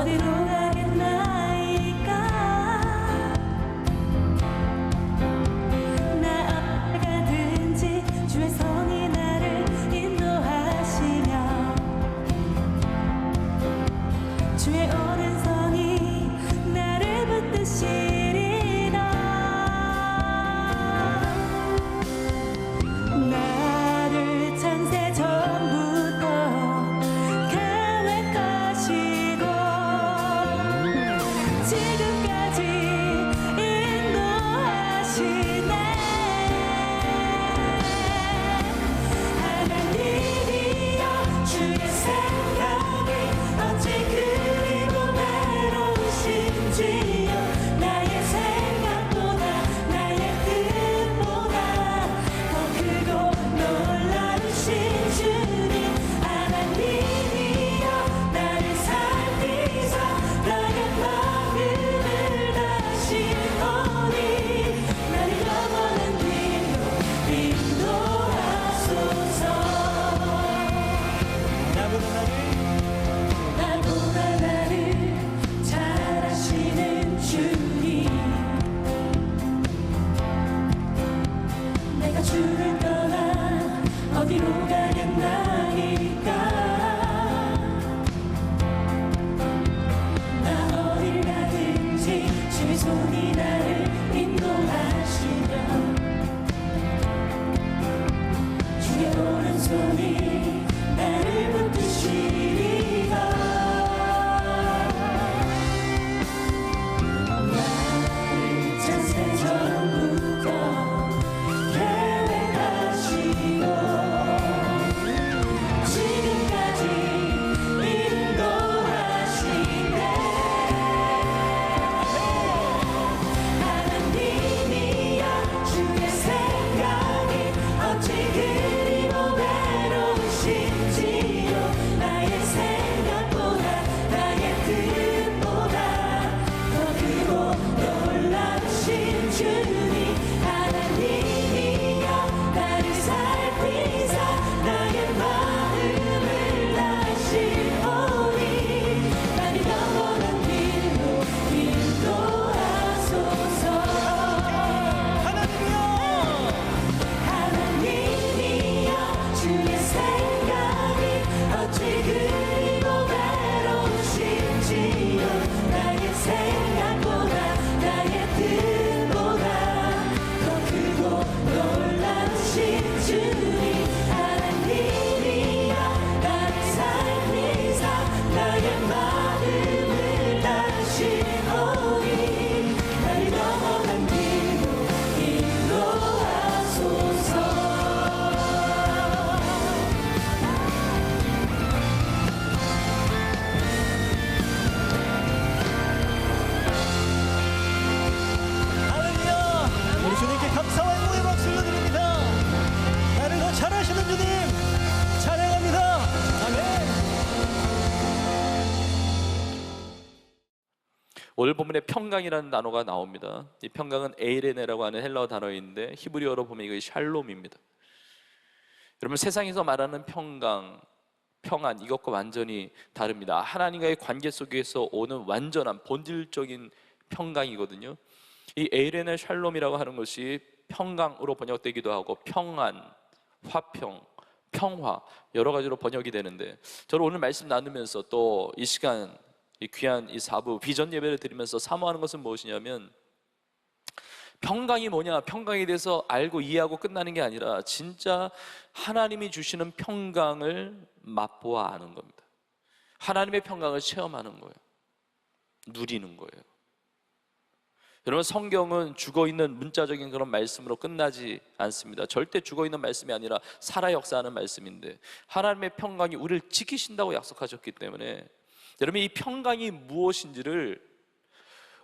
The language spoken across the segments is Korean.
어디로 가겠나이까. 나 어디 가든지 주의 손이 나를 인도하시며 주의 오른손이 나를 붙드시리라. 나를 창세 전부터 계획하시고 지금까지 인도하시네. 하나님이여 주의 생각이 어찌 그리고 외로우신지요. 나의 생각보다 나의 뜻보다 더 크고 놀라우신 주님. 하나님이여 나를 살피사 나의 마음을 다시오니 나를 영원한 길로 인도하소서. 나보다 나를 잘 아시는 주님. 내가 주를 떠나 어디로 가겠나이까. 나 어딜 가든지 주의 손이 나를 인도하시며 주의 오른손이 나를 붙드시리라. 나를 창세 전부터 계획하시고 지금까지 인도하시네. 하나님이여 주의 생각이 어찌 그리고 외로우신지요. 나의 생각보다 나의 뜻보다 더 크고 놀라우신 주님. 하나님이여 나를 살피사 나의 마음을 다시오니 나를 영원한 길로 인도하소서. 하나님이여 주의 생각이 어찌 그리고 외로우신지요. 나의 생각보다 나의 뜻보다 더 크고 놀라우신 주님. 하나님이여 나를 살피사 나의 마음을 다시오니 나를 영원한 길로 인도하소서. 할렐루야! 우리 주님께 감사와 영광의 박수를 드립니다. 나를 더 잘하시는 주님 찬양합니다. 아멘. 오늘 본문에 평강이라는 단어가 나옵니다. 이 평강은 에이레네라고 하는 헬라어 단어인데 히브리어로 보면 이거 샬롬입니다. 여러분, 세상에서 말하는 평강, 평안, 이것과 완전히 다릅니다. 하나님과의 관계 속에서 오는 완전한 본질적인 평강이거든요. 이 에이레네 샬롬이라고 하는 것이 평강으로 번역되기도 하고 평안, 화평, 평화 여러 가지로 번역이 되는데, 저는 오늘 말씀 나누면서 또 이 시간 이 귀한 이 사부 비전 예배를 드리면서 사모하는 것은 무엇이냐면, 평강이 뭐냐, 평강에 대해서 알고 이해하고 끝나는 게 아니라 진짜 하나님이 주시는 평강을 맛보아 아는 겁니다. 하나님의 평강을 체험하는 거예요. 누리는 거예요. 여러분, 성경은 죽어있는 문자적인 그런 말씀으로 끝나지 않습니다. 절대 죽어있는 말씀이 아니라 살아 역사하는 말씀인데, 하나님의 평강이 우리를 지키신다고 약속하셨기 때문에 여러분, 이 평강이 무엇인지를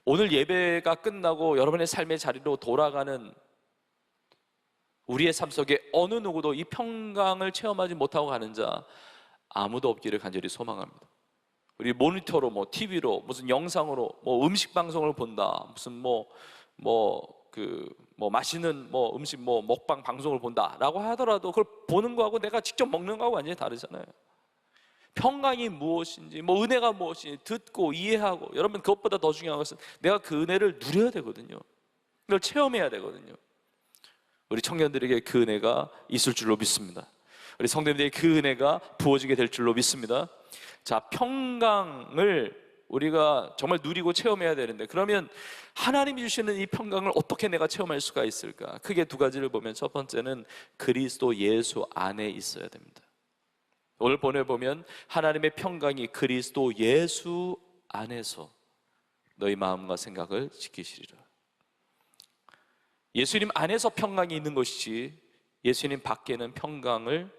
오늘 예배가 끝나고 여러분의 삶의 자리로 돌아가는 우리의 삶 속에 어느 누구도 이 평강을 체험하지 못하고 가는 자 아무도 없기를 간절히 소망합니다. 우리 모니터로 뭐 TV로 무슨 영상으로 뭐 음식 방송을 본다, 무슨 맛있는 뭐 음식 뭐 먹방 방송을 본다라고 하더라도 그걸 보는 거하고 내가 직접 먹는 거하고 완전히 다르잖아요. 평강이 무엇인지, 뭐 은혜가 무엇인지 듣고 이해하고, 여러분 그것보다 더 중요한 것은 내가 그 은혜를 누려야 되거든요. 그걸 체험해야 되거든요. 우리 청년들에게 그 은혜가 있을 줄로 믿습니다. 우리 성도님들에게 그 은혜가 부어지게 될 줄로 믿습니다. 자, 평강을 우리가 정말 누리고 체험해야 되는데, 그러면 하나님이 주시는 이 평강을 어떻게 내가 체험할 수가 있을까? 크게 두 가지를 보면, 첫 번째는 그리스도 예수 안에 있어야 됩니다. 오늘 보내보면 하나님의 평강이 그리스도 예수 안에서 너희 마음과 생각을 지키시리라. 예수님 안에서 평강이 있는 것이지 예수님 밖에는 평강을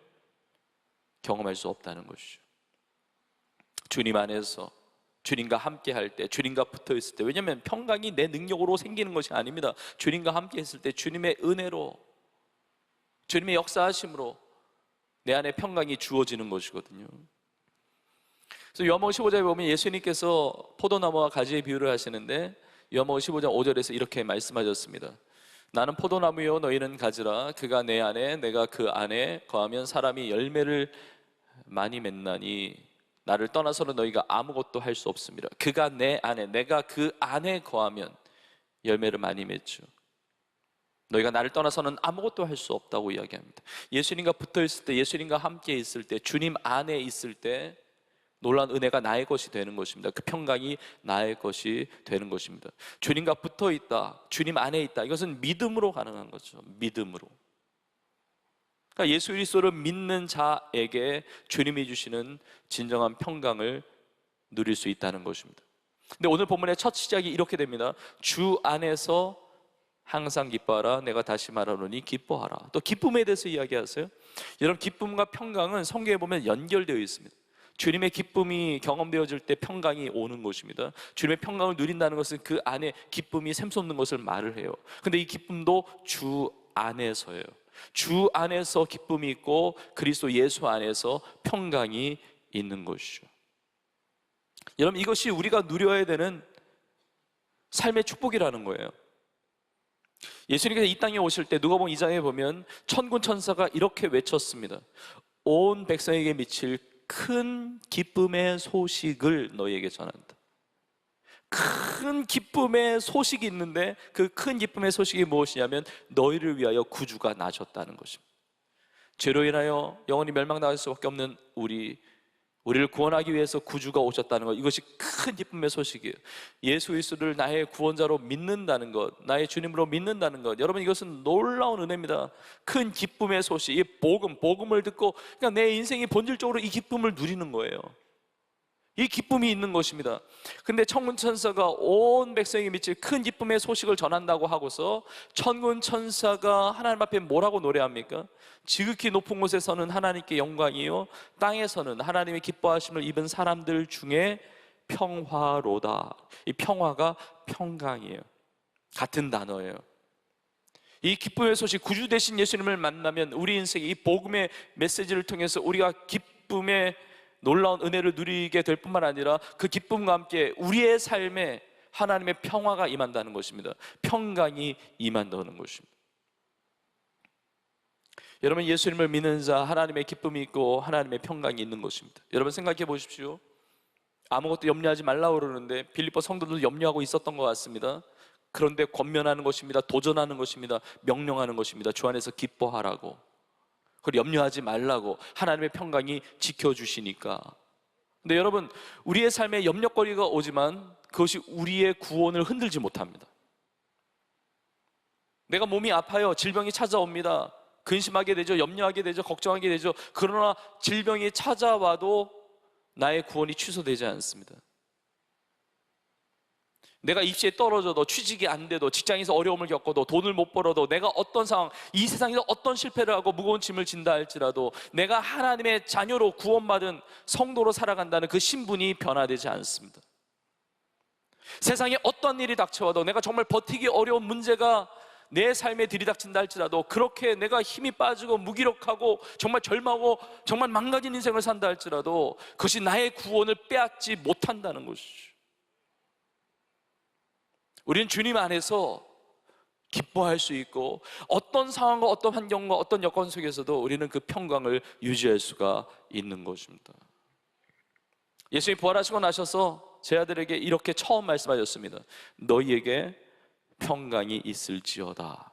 경험할 수 없다는 것이죠. 주님 안에서 주님과 함께 할 때, 주님과 붙어 있을 때, 왜냐하면 평강이 내 능력으로 생기는 것이 아닙니다. 주님과 함께 있을 때 주님의 은혜로, 주님의 역사하심으로 내 안에 평강이 주어지는 것이거든요. 그래서 요한복음 15장에 보면 예수님께서 포도나무와 가지의 비유를 하시는데, 요한복음 15장 5절에서 이렇게 말씀하셨습니다. 나는 포도나무요 너희는 가지라. 그가 내 안에 내가 그 안에 거하면 사람이 열매를 많이 맺나니 나를 떠나서는 너희가 아무것도 할 수 없습니다. 그가 내 안에 내가 그 안에 거하면 열매를 많이 맺죠. 너희가 나를 떠나서는 아무것도 할 수 없다고 이야기합니다. 예수님과 붙어 있을 때, 예수님과 함께 있을 때, 주님 안에 있을 때 놀라운 은혜가 나의 것이 되는 것입니다. 그 평강이 나의 것이 되는 것입니다. 주님과 붙어 있다, 주님 안에 있다, 이것은 믿음으로 가능한 거죠. 믿음으로. 그러니까 예수 그리스도를 믿는 자에게 주님이 주시는 진정한 평강을 누릴 수 있다는 것입니다. 근데 오늘 본문의 첫 시작이 이렇게 됩니다. 주 안에서 항상 기뻐하라. 내가 다시 말하노니 기뻐하라. 또 기쁨에 대해서 이야기하세요. 여러분, 기쁨과 평강은 성경에 보면 연결되어 있습니다. 주님의 기쁨이 경험되어질 때 평강이 오는 것입니다. 주님의 평강을 누린다는 것은 그 안에 기쁨이 샘솟는 것을 말을 해요. 근데 이 기쁨도 주 안에서예요. 주 안에서 기쁨이 있고 그리스도 예수 안에서 평강이 있는 것이죠. 여러분, 이것이 우리가 누려야 되는 삶의 축복이라는 거예요. 예수님께서 이 땅에 오실 때 누가복음 2장에 보면 천군 천사가 이렇게 외쳤습니다. 온 백성에게 미칠 큰 기쁨의 소식을 너희에게 전한다. 큰 기쁨의 소식이 있는데 그 큰 기쁨의 소식이 무엇이냐면 너희를 위하여 구주가 나셨다는 것입니다. 죄로 인하여 영원히 멸망당할 수밖에 없는 우리를 구원하기 위해서 구주가 오셨다는 것, 이것이 큰 기쁨의 소식이에요. 예수 그리스도를 나의 구원자로 믿는다는 것, 나의 주님으로 믿는다는 것, 여러분 이것은 놀라운 은혜입니다. 큰 기쁨의 소식, 이 복음을 듣고 그냥 내 인생이 본질적으로 이 기쁨을 누리는 거예요. 이 기쁨이 있는 것입니다. 근데 천군 천사가 온 백성에게 미칠 큰 기쁨의 소식을 전한다고 하고서 천군 천사가 하나님 앞에 뭐라고 노래합니까? 지극히 높은 곳에서는 하나님께 영광이요 땅에서는 하나님의 기뻐하심을 입은 사람들 중에 평화로다. 이 평화가 평강이에요. 같은 단어예요. 이 기쁨의 소식, 구주 되신 예수님을 만나면 우리 인생의 이 복음의 메시지를 통해서 우리가 기쁨의 놀라운 은혜를 누리게 될 뿐만 아니라 그 기쁨과 함께 우리의 삶에 하나님의 평화가 임한다는 것입니다. 평강이 임한다는 것입니다. 여러분, 예수님을 믿는 자, 하나님의 기쁨이 있고 하나님의 평강이 있는 것입니다. 여러분 생각해 보십시오. 아무것도 염려하지 말라고 그러는데 빌립보 성도들도 염려하고 있었던 것 같습니다. 그런데 권면하는 것입니다. 도전하는 것입니다. 명령하는 것입니다. 주 안에서 기뻐하라고, 그걸 염려하지 말라고, 하나님의 평강이 지켜주시니까. 근데 여러분, 우리의 삶에 염려거리가 오지만 그것이 우리의 구원을 흔들지 못합니다. 내가 몸이 아파요. 질병이 찾아옵니다. 근심하게 되죠. 염려하게 되죠. 걱정하게 되죠. 그러나 질병이 찾아와도 나의 구원이 취소되지 않습니다. 내가 입시에 떨어져도, 취직이 안 돼도, 직장에서 어려움을 겪어도, 돈을 못 벌어도, 내가 어떤 상황, 이 세상에서 어떤 실패를 하고 무거운 짐을 진다 할지라도 내가 하나님의 자녀로 구원받은 성도로 살아간다는 그 신분이 변화되지 않습니다. 세상에 어떤 일이 닥쳐와도, 내가 정말 버티기 어려운 문제가 내 삶에 들이닥친다 할지라도, 그렇게 내가 힘이 빠지고 무기력하고 정말 절망하고 정말 망가진 인생을 산다 할지라도 그것이 나의 구원을 빼앗지 못한다는 것이죠. 우리는 주님 안에서 기뻐할 수 있고 어떤 상황과 어떤 환경과 어떤 여건 속에서도 우리는 그 평강을 유지할 수가 있는 것입니다. 예수님이 부활하시고 나셔서 제 아들에게 이렇게 처음 말씀하셨습니다. 너희에게 평강이 있을지어다.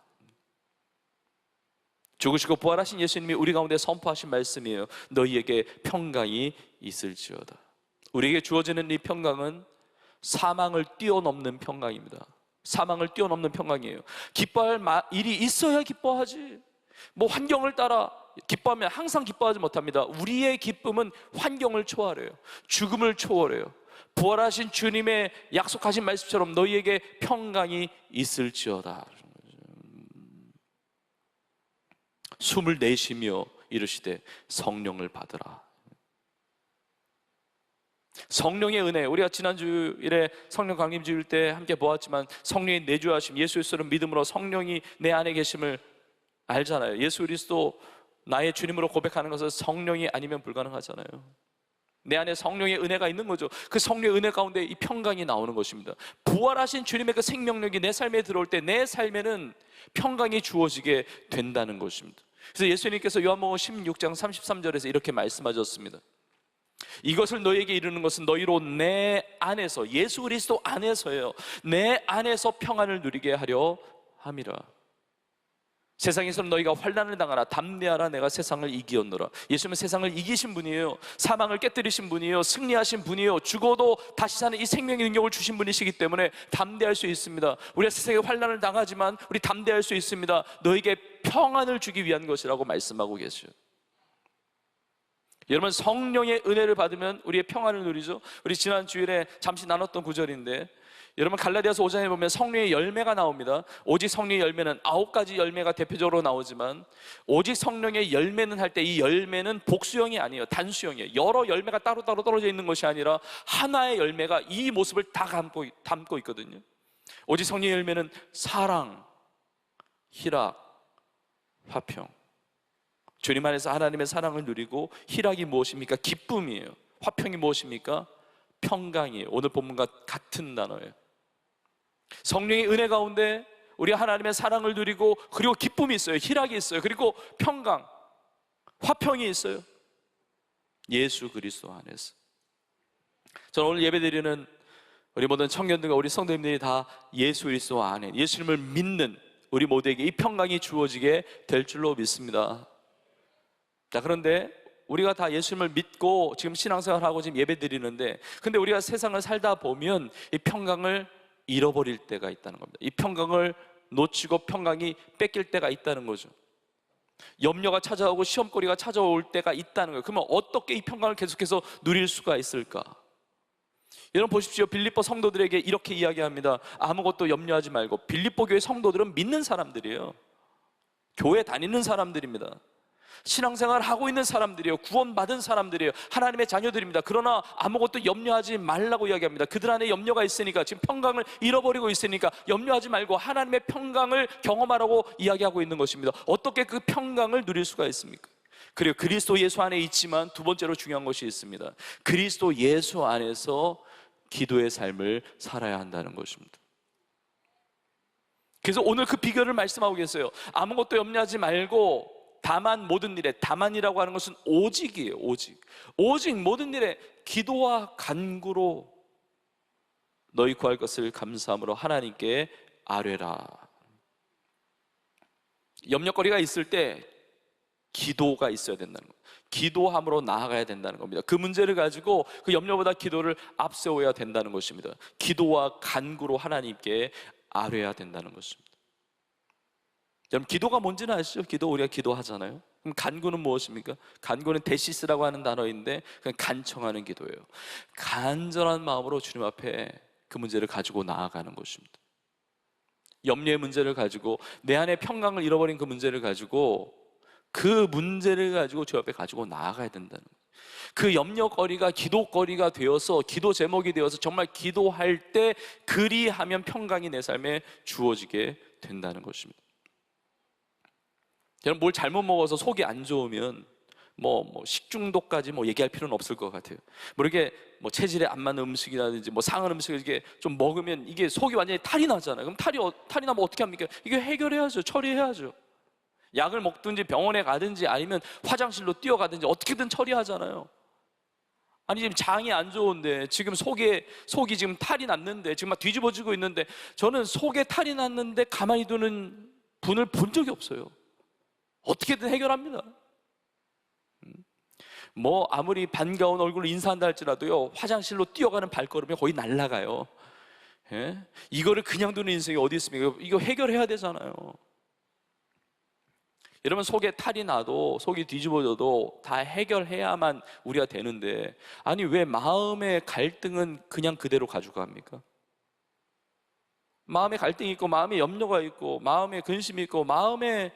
죽으시고 부활하신 예수님이 우리 가운데 선포하신 말씀이에요. 너희에게 평강이 있을지어다. 우리에게 주어지는 이 평강은 사망을 뛰어넘는 평강입니다. 사망을 뛰어넘는 평강이에요. 기뻐할 일이 있어야 기뻐하지. 뭐 환경을 따라 기뻐하면 항상 기뻐하지 못합니다. 우리의 기쁨은 환경을 초월해요. 죽음을 초월해요. 부활하신 주님의 약속하신 말씀처럼 너희에게 평강이 있을지어다. 숨을 내쉬며 이르시되 성령을 받으라. 성령의 은혜, 우리가 지난주일에 성령 강림 주일 때 함께 보았지만 성령의 내주하심, 예수 그리스도를 믿음으로 성령이 내 안에 계심을 알잖아요. 예수 그리스도 나의 주님으로 고백하는 것은 성령이 아니면 불가능하잖아요. 내 안에 성령의 은혜가 있는 거죠. 그 성령의 은혜 가운데 이 평강이 나오는 것입니다. 부활하신 주님의 그 생명력이 내 삶에 들어올 때 내 삶에는 평강이 주어지게 된다는 것입니다. 그래서 예수님께서 요한복음 16장 33절에서 이렇게 말씀하셨습니다. 이것을 너희에게 이르는 것은 너희로 내 안에서, 예수 그리스도 안에서요, 내 안에서 평안을 누리게 하려 함이라. 세상에서는 너희가 환난을 당하라. 담대하라. 내가 세상을 이기었노라. 예수님은 세상을 이기신 분이에요. 사망을 깨뜨리신 분이에요. 승리하신 분이에요. 죽어도 다시 사는 이 생명의 능력을 주신 분이시기 때문에 담대할 수 있습니다. 우리가 세상에 환난을 당하지만 우리 담대할 수 있습니다. 너에게 평안을 주기 위한 것이라고 말씀하고 계세요. 여러분, 성령의 은혜를 받으면 우리의 평안을 누리죠. 우리 지난 주일에 잠시 나눴던 구절인데, 여러분 갈라디아서 5장에 보면 성령의 열매가 나옵니다. 오직 성령의 열매는 9가지 열매가 대표적으로 나오지만, 오직 성령의 열매는 할 때 이 열매는 복수형이 아니에요. 단수형이에요. 여러 열매가 따로따로 떨어져 있는 것이 아니라 하나의 열매가 이 모습을 다 담고 있거든요. 오직 성령의 열매는 사랑, 희락, 화평. 주님 안에서 하나님의 사랑을 누리고, 희락이 무엇입니까? 기쁨이에요. 화평이 무엇입니까? 평강이에요. 오늘 본문과 같은 단어예요. 성령의 은혜 가운데 우리 하나님의 사랑을 누리고, 그리고 기쁨이 있어요. 희락이 있어요. 그리고 평강, 화평이 있어요. 예수 그리스도 안에서. 저는 오늘 예배드리는 우리 모든 청년들과 우리 성도님들이 다 예수 그리스도 안에, 예수님을 믿는 우리 모두에게 이 평강이 주어지게 될 줄로 믿습니다. 자, 그런데 우리가 다 예수님을 믿고 지금 신앙생활하고 지금 예배드리는데, 근데 우리가 세상을 살다 보면 이 평강을 잃어버릴 때가 있다는 겁니다. 이 평강을 놓치고 평강이 뺏길 때가 있다는 거죠. 염려가 찾아오고 시험거리가 찾아올 때가 있다는 거예요. 그러면 어떻게 이 평강을 계속해서 누릴 수가 있을까? 여러분 보십시오. 빌립보 성도들에게 이렇게 이야기합니다. 아무것도 염려하지 말고. 빌립보 교회 성도들은 믿는 사람들이에요. 교회 다니는 사람들입니다. 신앙생활 하고 있는 사람들이에요. 구원받은 사람들이에요. 하나님의 자녀들입니다. 그러나 아무것도 염려하지 말라고 이야기합니다. 그들 안에 염려가 있으니까, 지금 평강을 잃어버리고 있으니까 염려하지 말고 하나님의 평강을 경험하라고 이야기하고 있는 것입니다. 어떻게 그 평강을 누릴 수가 있습니까? 그리고 그리스도 예수 안에 있지만 두 번째로 중요한 것이 있습니다. 그리스도 예수 안에서 기도의 삶을 살아야 한다는 것입니다. 그래서 오늘 그 비결을 말씀하고 계세요. 아무것도 염려하지 말고 다만 모든 일에, 다만이라고 하는 것은 오직이에요. 오직 모든 일에 기도와 간구로 너희 구할 것을 감사함으로 하나님께 아뢰라. 염려거리가 있을 때 기도가 있어야 된다는 거예요. 기도함으로 나아가야 된다는 겁니다. 그 문제를 가지고 그 염려보다 기도를 앞세워야 된다는 것입니다. 기도와 간구로 하나님께 아뢰야 된다는 것입니다. 여러분, 기도가 뭔지는 아시죠? 기도, 우리가 기도하잖아요. 그럼 간구는 무엇입니까? 간구는 데시스라고 하는 단어인데 그냥 간청하는 기도예요. 간절한 마음으로 주님 앞에 그 문제를 가지고 나아가는 것입니다. 염려의 문제를 가지고, 내 안에 평강을 잃어버린 그 문제를 가지고, 그 문제를 가지고 주 앞에 가지고 나아가야 된다는 거예요. 그 염려거리가 기도거리가 되어서, 기도 제목이 되어서 정말 기도할 때 그리하면 평강이 내 삶에 주어지게 된다는 것입니다. 여러분, 뭘 잘못 먹어서 속이 안 좋으면 식중독까지 얘기할 필요는 없을 것 같아요. 이렇게 체질에 안 맞는 음식이라든지 상한 음식을 이게 좀 먹으면 이게 속이 완전히 탈이 나잖아요. 그럼 탈이 나면 어떻게 합니까? 이게 해결해야죠. 처리해야죠. 약을 먹든지 병원에 가든지 아니면 화장실로 뛰어가든지 어떻게든 처리하잖아요. 아니 지금 장이 안 좋은데, 지금 속이 지금 탈이 났는데, 지금 막 뒤집어지고 있는데, 저는 속에 탈이 났는데 가만히 두는 분을 본 적이 없어요. 어떻게든 해결합니다. 뭐 아무리 반가운 얼굴로 인사한다 할지라도요, 화장실로 뛰어가는 발걸음이 거의 날아가요. 예? 이거를 그냥 두는 인생이 어디 있습니까? 이거 해결해야 되잖아요. 여러분, 속에 탈이 나도, 속이 뒤집어져도 다 해결해야만 우리가 되는데, 아니 왜 마음의 갈등은 그냥 그대로 가지고 갑니까? 마음에 갈등이 있고, 마음에 염려가 있고, 마음에 근심이 있고, 마음에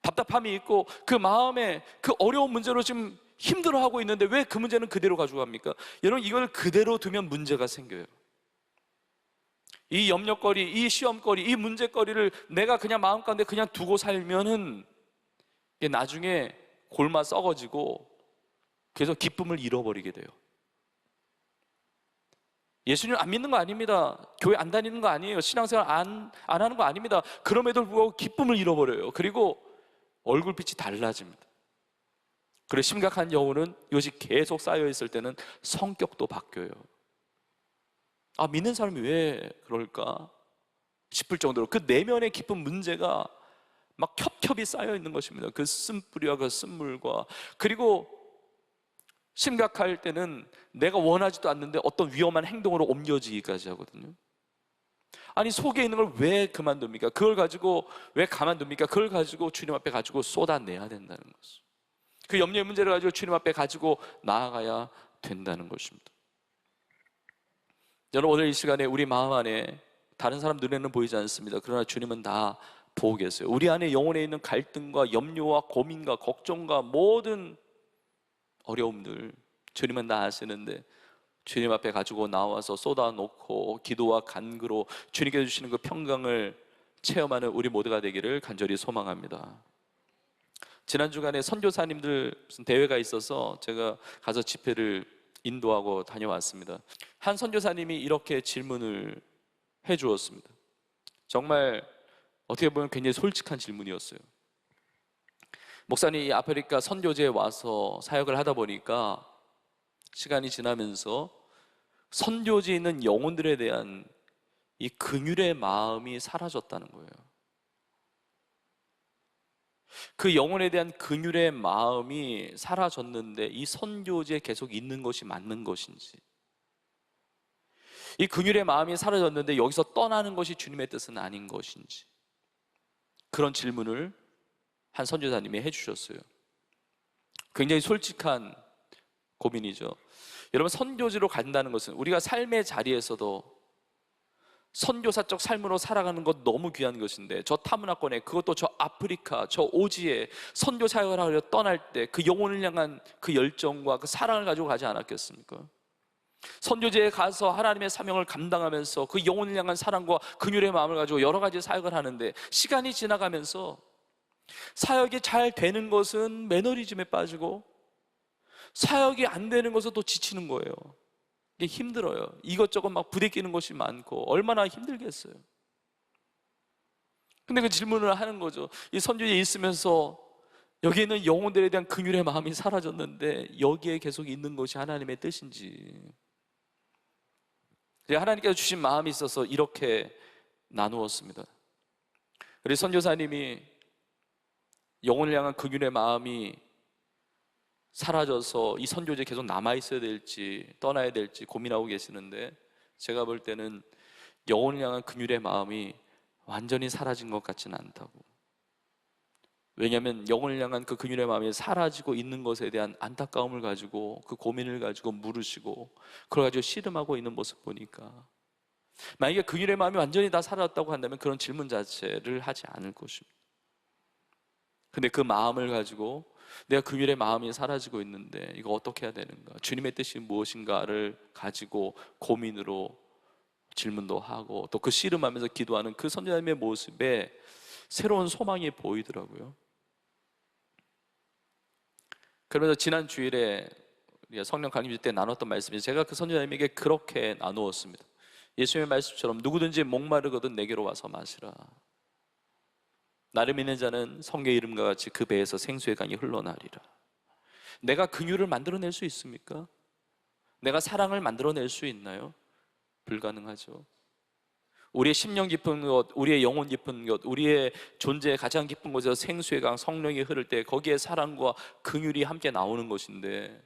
답답함이 있고, 그 마음에 그 어려운 문제로 지금 힘들어하고 있는데 왜 그 문제는 그대로 가지고 갑니까? 여러분, 이걸 그대로 두면 문제가 생겨요. 이 염려거리, 이 시험거리, 이 문제거리를 내가 그냥 마음 가운데 그냥 두고 살면은 이게 나중에 골마 썩어지고 그래서 기쁨을 잃어버리게 돼요. 예수님 안 믿는 거 아닙니다. 교회 안 다니는 거 아니에요. 신앙생활 안 하는 거 아닙니다. 그럼에도 불구하고 기쁨을 잃어버려요. 그리고 얼굴빛이 달라집니다. 그리고 심각한 경우는 이것이 계속 쌓여있을 때는 성격도 바뀌어요. 아, 믿는 사람이 왜 그럴까 싶을 정도로 그 내면의 깊은 문제가 막 겹겹이 쌓여있는 것입니다. 그 쓴뿌리와 그 쓴물과, 그리고 심각할 때는 내가 원하지도 않는데 어떤 위험한 행동으로 옮겨지기까지 하거든요. 아니, 속에 있는 걸 왜 그만둡니까? 그걸 가지고 왜 가만둡니까? 그걸 가지고 주님 앞에 가지고 쏟아내야 된다는 것이죠. 그 염려의 문제를 가지고 주님 앞에 가지고 나아가야 된다는 것입니다. 여러분, 오늘 이 시간에 우리 마음 안에 다른 사람 눈에는 보이지 않습니다. 그러나 주님은 다 보고 계세요. 우리 안에 영혼에 있는 갈등과 염려와 고민과 걱정과 모든 어려움들 주님은 다 아시는데, 주님 앞에 가지고 나와서 쏟아놓고 기도와 간구로 주님께서 주시는 그 평강을 체험하는 우리 모두가 되기를 간절히 소망합니다. 지난 주간에 선교사님들 무슨 대회가 있어서 제가 가서 집회를 인도하고 다녀왔습니다. 한 선교사님이 이렇게 질문을 해 주었습니다. 정말 어떻게 보면 굉장히 솔직한 질문이었어요. 목사님, 이 아프리카 선교제에 와서 사역을 하다 보니까 시간이 지나면서 선교지에 있는 영혼들에 대한 이 긍휼의 마음이 사라졌다는 거예요. 그 영혼에 대한 긍휼의 마음이 사라졌는데 이 선교지에 계속 있는 것이 맞는 것인지, 이 긍휼의 마음이 사라졌는데 여기서 떠나는 것이 주님의 뜻은 아닌 것인지, 그런 질문을 한 선교사님이 해주셨어요. 굉장히 솔직한 고민이죠. 여러분, 선교지로 간다는 것은 우리가 삶의 자리에서도 선교사적 삶으로 살아가는 것 너무 귀한 것인데, 저 타문화권에, 그것도 저 아프리카, 저 오지에 선교 사역을 하려 떠날 때 그 영혼을 향한 그 열정과 그 사랑을 가지고 가지 않았겠습니까? 선교지에 가서 하나님의 사명을 감당하면서 그 영혼을 향한 사랑과 긍휼의 마음을 가지고 여러 가지 사역을 하는데, 시간이 지나가면서 사역이 잘 되는 것은 매너리즘에 빠지고 사역이 안 되는 것은 또 지치는 거예요. 이게 힘들어요. 이것저것 막 부대끼는 것이 많고 얼마나 힘들겠어요. 근데 그 질문을 하는 거죠. 이 선교지에 있으면서 여기 있는 영혼들에 대한 긍휼의 마음이 사라졌는데 여기에 계속 있는 것이 하나님의 뜻인지, 하나님께서 주신 마음이 있어서 이렇게 나누었습니다. 우리 선교사님이 영혼을 향한 긍휼의 마음이 사라져서 이 선교지에 계속 남아있어야 될지 떠나야 될지 고민하고 계시는데, 제가 볼 때는 영혼을 향한 긍휼의 마음이 완전히 사라진 것 같지는 않다고. 왜냐하면 영혼을 향한 그 긍휼의 마음이 사라지고 있는 것에 대한 안타까움을 가지고 그 고민을 가지고 물으시고 그걸 가지고 씨름하고 있는 모습 보니까, 만약에 긍휼의 마음이 완전히 다 사라졌다고 한다면 그런 질문 자체를 하지 않을 것입니다. 근데 그 마음을 가지고 내가 긍휼의 마음이 사라지고 있는데 이거 어떻게 해야 되는가, 주님의 뜻이 무엇인가를 가지고 고민으로 질문도 하고 또 그 씨름하면서 기도하는 그 선교사님의 모습에 새로운 소망이 보이더라고요. 그러면서 지난 주일에 성령 강림주 때 나눴던 말씀이, 제가 그 선교사님에게 그렇게 나누었습니다. 예수님의 말씀처럼 누구든지 목마르거든 내게로 와서 마시라. 나를 믿는 자는 성경의 이름과 같이 그 배에서 생수의 강이 흘러나리라. 내가 긍휼을 만들어낼 수 있습니까? 내가 사랑을 만들어낼 수 있나요? 불가능하죠. 우리의 심령 깊은 것, 우리의 영혼 깊은 것, 우리의 존재의 가장 깊은 곳에서 생수의 강 성령이 흐를 때 거기에 사랑과 긍휼이 함께 나오는 것인데,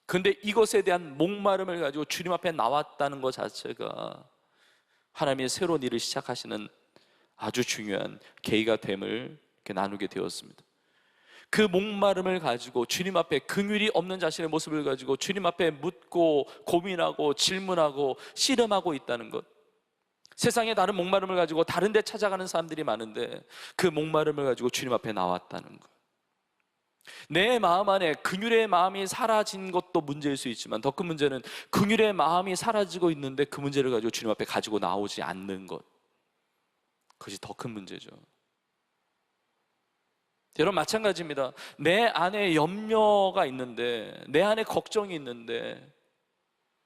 근데 이것에 대한 목마름을 가지고 주님 앞에 나왔다는 것 자체가 하나님의 새로운 일을 시작하시는 아주 중요한 계기가 됨을 이렇게 나누게 되었습니다. 그 목마름을 가지고 주님 앞에 긍휼이 없는 자신의 모습을 가지고 주님 앞에 묻고 고민하고 질문하고 씨름하고 있다는 것, 세상에 다른 목마름을 가지고 다른 데 찾아가는 사람들이 많은데 그 목마름을 가지고 주님 앞에 나왔다는 것, 내 마음 안에 긍휼의 마음이 사라진 것도 문제일 수 있지만 더 큰 문제는 긍휼의 마음이 사라지고 있는데 그 문제를 가지고 주님 앞에 가지고 나오지 않는 것, 그것이 더 큰 문제죠. 여러분 마찬가지입니다. 내 안에 염려가 있는데, 내 안에 걱정이 있는데,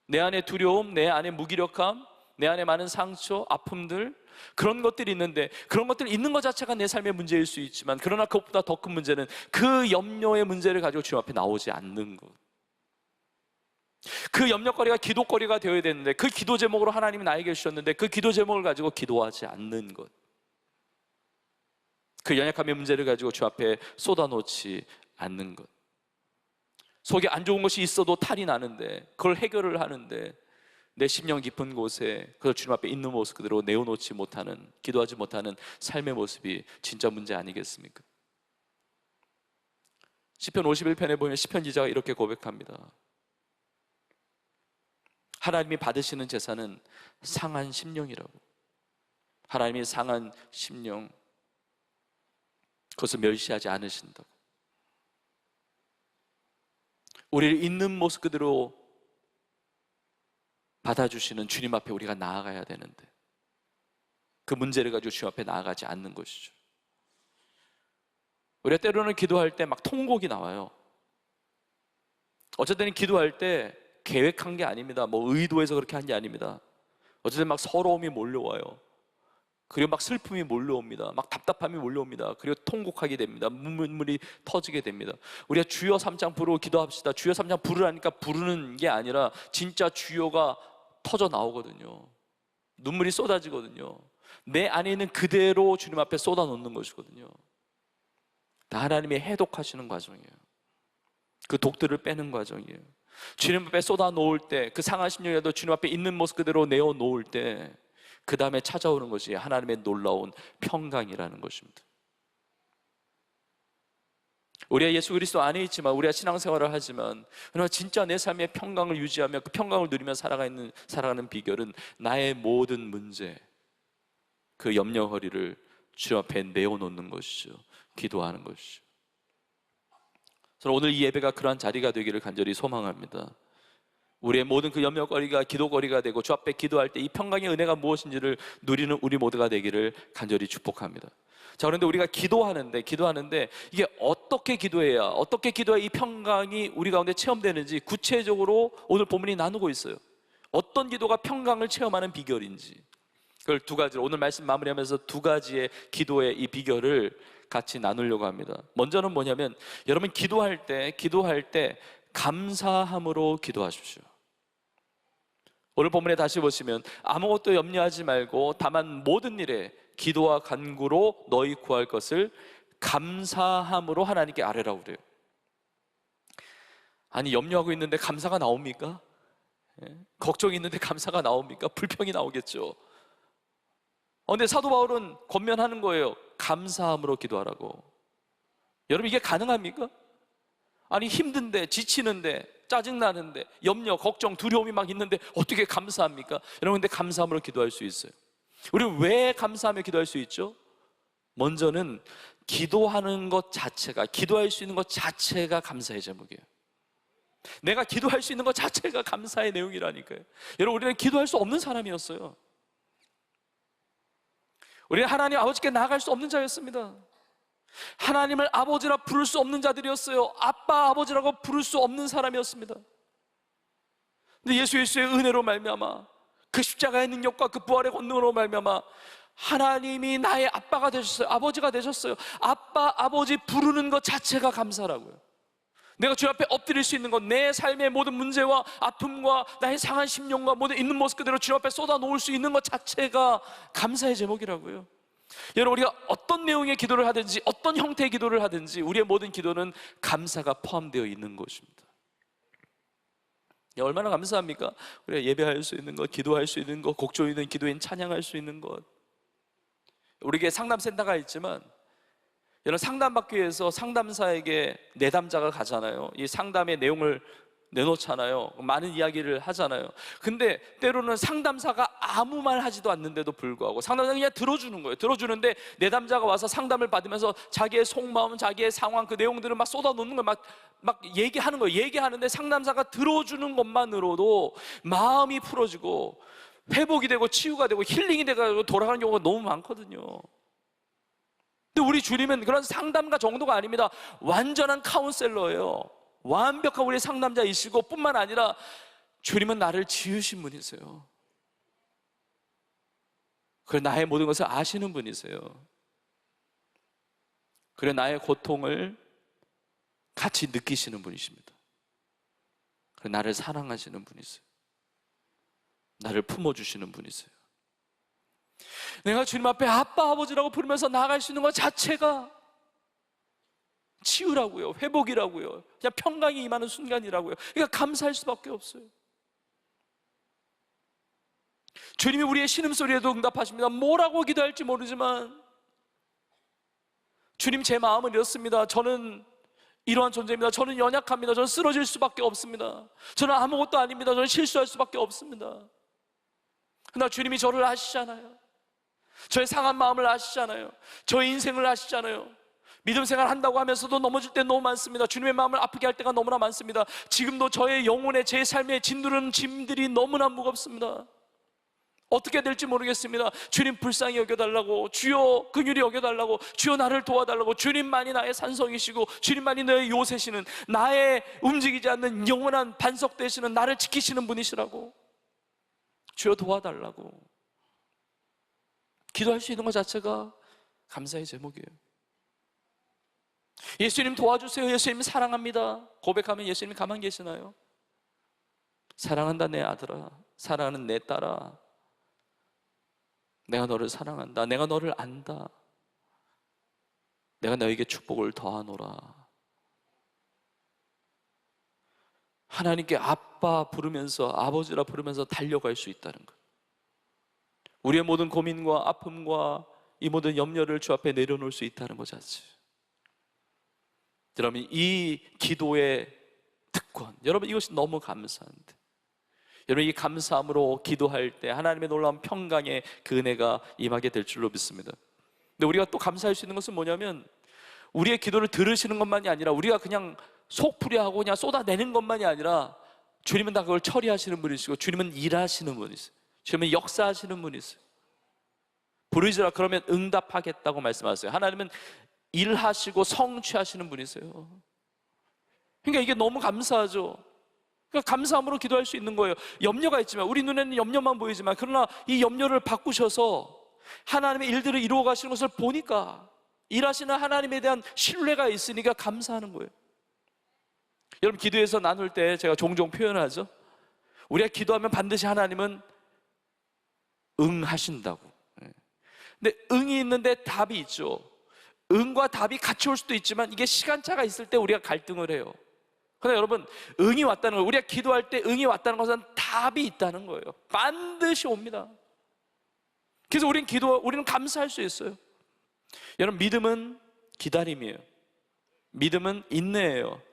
내 안에 두려움, 내 안에 무기력함, 내 안에 많은 상처, 아픔들, 그런 것들이 있는데, 그런 것들이 있는 것 자체가 내 삶의 문제일 수 있지만, 그러나 그것보다 더 큰 문제는 그 염려의 문제를 가지고 주님 앞에 나오지 않는 것. 그 염려거리가 기도거리가 되어야 되는데, 그 기도 제목으로 하나님이 나에게 주셨는데 그 기도 제목을 가지고 기도하지 않는 것, 그 연약함의 문제를 가지고 주 앞에 쏟아놓지 않는 것, 속에 안 좋은 것이 있어도 탈이 나는데 그걸 해결을 하는데 내 심령 깊은 곳에 그걸 주님 앞에 있는 모습 그대로 내어놓지 못하는, 기도하지 못하는 삶의 모습이 진짜 문제 아니겠습니까? 시편 51편에 보면 시편 기자가 이렇게 고백합니다. 하나님이 받으시는 제사는 상한 심령이라고. 하나님이 상한 심령, 그것을 멸시하지 않으신다고. 우리를 있는 모습 그대로 받아주시는 주님 앞에 우리가 나아가야 되는데 그 문제를 가지고 주님 앞에 나아가지 않는 것이죠. 우리가 때로는 기도할 때 막 통곡이 나와요. 어쨌든 기도할 때 계획한 게 아닙니다. 뭐 의도해서 그렇게 한 게 아닙니다. 어쨌든 막 서러움이 몰려와요. 그리고 막 슬픔이 몰려옵니다. 막 답답함이 몰려옵니다. 그리고 통곡하게 됩니다. 눈물이 터지게 됩니다. 우리가 주여 3장 부르고 기도합시다. 주여 3장 부르라니까 부르는 게 아니라 진짜 주여가 터져 나오거든요. 눈물이 쏟아지거든요. 내 안에 있는 그대로 주님 앞에 쏟아 놓는 것이거든요. 다 하나님이 해독하시는 과정이에요. 그 독들을 빼는 과정이에요. 주님 앞에 쏟아 놓을 때, 그 상한 심령이라도 주님 앞에 있는 모습 그대로 내어 놓을 때 그 다음에 찾아오는 것이 하나님의 놀라운 평강이라는 것입니다. 우리가 예수 그리스도 안에 있지만, 우리가 신앙생활을 하지만, 그러나 진짜 내 삶의 평강을 유지하며 그 평강을 누리며 살아가는 비결은 나의 모든 문제, 그 염려허리를 주 앞에 내어놓는 것이죠. 기도하는 것이죠. 저는 오늘 이 예배가 그러한 자리가 되기를 간절히 소망합니다. 우리의 모든 그 염려거리가 기도거리가 되고 주 앞에 기도할 때 이 평강의 은혜가 무엇인지를 누리는 우리 모두가 되기를 간절히 축복합니다. 자, 그런데 우리가 기도하는데 이게 어떻게 기도해야 이 평강이 우리 가운데 체험되는지 구체적으로 오늘 본문이 나누고 있어요. 어떤 기도가 평강을 체험하는 비결인지, 그걸 두 가지로 오늘 말씀 마무리하면서 두 가지의 기도의 이 비결을 같이 나누려고 합니다. 먼저는 뭐냐면, 여러분 기도할 때 감사함으로 기도하십시오. 오늘 본문에 다시 보시면 아무것도 염려하지 말고 다만 모든 일에 기도와 간구로 너희 구할 것을 감사함으로 하나님께 아뢰라고 그래요. 아니, 염려하고 있는데 감사가 나옵니까? 걱정이 있는데 감사가 나옵니까? 불평이 나오겠죠. 근데 사도 바울은 권면하는 거예요. 감사함으로 기도하라고. 여러분, 이게 가능합니까? 아니, 힘든데, 지치는데, 짜증나는데, 염려, 걱정, 두려움이 막 있는데 어떻게 감사합니까? 여러분, 근데 감사함으로 기도할 수 있어요. 우리 왜 감사하며 기도할 수 있죠? 먼저는 기도하는 것 자체가, 기도할 수 있는 것 자체가 감사의 제목이에요. 내가 기도할 수 있는 것 자체가 감사의 내용이라니까요. 여러분, 우리는 기도할 수 없는 사람이었어요. 우리는 하나님 아버지께 나아갈 수 없는 자였습니다. 하나님을 아버지라 부를 수 없는 자들이었어요. 아빠, 아버지라고 부를 수 없는 사람이었습니다. 근데 예수 그리스도의 은혜로 말미암아, 그 십자가의 능력과 그 부활의 권능으로 말미암아 하나님이 나의 아빠가 되셨어요. 아버지가 되셨어요. 아빠, 아버지 부르는 것 자체가 감사라고요. 내가 주 앞에 엎드릴 수 있는 것, 내 삶의 모든 문제와 아픔과 나의 상한 심령과 모든 있는 모습 그대로 주 앞에 쏟아 놓을 수 있는 것 자체가 감사의 제목이라고요. 여러분, 우리가 어떤 내용의 기도를 하든지 어떤 형태의 기도를 하든지 우리의 모든 기도는 감사가 포함되어 있는 것입니다. 얼마나 감사합니까? 우리가 예배할 수 있는 것, 기도할 수 있는 것, 곡 조이는 기도인 찬양할 수 있는 것. 우리에게 상담센터가 있지만 여러분, 상담받기 위해서 상담사에게 내담자가 가잖아요. 이 상담의 내용을 내놓잖아요. 많은 이야기를 하잖아요. 근데 때로는 상담사가 아무 말 하지도 않는데도 불구하고 상담사가 그냥 들어주는 거예요. 들어주는데 내담자가 와서 상담을 받으면서 자기의 속마음, 자기의 상황, 그 내용들을 막 쏟아놓는 거예요. 막 얘기하는 거예요. 얘기하는데 상담사가 들어주는 것만으로도 마음이 풀어지고 회복이 되고 치유가 되고 힐링이 되고 돌아가는 경우가 너무 많거든요. 근데 우리 주님은 그런 상담가 정도가 아닙니다. 완전한 카운셀러예요. 완벽한 우리 상담자이시고 뿐만 아니라 주님은 나를 지으신 분이세요. 그리고 나의 모든 것을 아시는 분이세요. 그리고 나의 고통을 같이 느끼시는 분이십니다. 그리고 나를 사랑하시는 분이세요. 나를 품어주시는 분이세요. 내가 주님 앞에 아빠, 아버지라고 부르면서 나아갈 수 있는 것 자체가 치유라고요. 회복이라고요. 그냥 평강이 임하는 순간이라고요. 그러니까 감사할 수밖에 없어요. 주님이 우리의 신음소리에도 응답하십니다. 뭐라고 기도할지 모르지만 주님, 제 마음은 이렇습니다. 저는 이러한 존재입니다. 저는 연약합니다. 저는 쓰러질 수밖에 없습니다. 저는 아무것도 아닙니다. 저는 실수할 수밖에 없습니다. 그러나 주님이 저를 아시잖아요. 저의 상한 마음을 아시잖아요. 저의 인생을 아시잖아요. 믿음 생활 한다고 하면서도 넘어질 때 너무 많습니다. 주님의 마음을 아프게 할 때가 너무나 많습니다. 지금도 저의 영혼의, 제 삶에 짓누르는 짐들이 너무나 무겁습니다. 어떻게 될지 모르겠습니다. 주님 불쌍히 여겨달라고, 주여 긍휼히 여겨달라고, 주여 나를 도와달라고. 주님만이 나의 산성이시고 주님만이 너의 요새시는, 나의 움직이지 않는 영원한 반석 되시는, 나를 지키시는 분이시라고. 주여 도와달라고 기도할 수 있는 것 자체가 감사의 제목이에요. 예수님 도와주세요, 예수님 사랑합니다 고백하면 예수님이 가만히 계시나요? 사랑한다 내 아들아, 사랑하는 내 딸아, 내가 너를 사랑한다, 내가 너를 안다, 내가 너에게 축복을 더하노라. 하나님께 아빠 부르면서, 아버지라 부르면서 달려갈 수 있다는 것. 우리의 모든 고민과 아픔과 이 모든 염려를 주 앞에 내려놓을 수 있다는 것 자체. 여러분, 이 기도의 특권, 여러분 이것이 너무 감사한데, 여러분 이 감사함으로 기도할 때 하나님의 놀라운 평강의 그 은혜가 임하게 될 줄로 믿습니다. 근데 우리가 또 감사할 수 있는 것은 뭐냐면, 우리의 기도를 들으시는 것만이 아니라 우리가 그냥 속풀이하고 그냥 쏟아내는 것만이 아니라 주님은 다 그걸 처리하시는 분이시고, 주님은 일하시는 분이세요. 주님은 역사하시는 분이세요. 부르짖으라 그러면 응답하겠다고 말씀하세요. 하나님은 일하시고 성취하시는 분이세요. 그러니까 이게 너무 감사하죠. 그러니까 감사함으로 기도할 수 있는 거예요. 염려가 있지만, 우리 눈에는 염려만 보이지만, 그러나 이 염려를 바꾸셔서 하나님의 일들을 이루어 가시는 것을 보니까 일하시는 하나님에 대한 신뢰가 있으니까 감사하는 거예요. 여러분, 기도에서 나눌 때 제가 종종 표현하죠. 우리가 기도하면 반드시 하나님은 응하신다고. 근데 응이 있는데 답이 있죠. 응과 답이 같이 올 수도 있지만 이게 시간차가 있을 때 우리가 갈등을 해요. 그러나 여러분, 응이 왔다는 거예요. 우리가 기도할 때 응이 왔다는 것은 답이 있다는 거예요. 반드시 옵니다. 그래서 우리는 감사할 수 있어요. 여러분, 믿음은 기다림이에요. 믿음은 인내예요.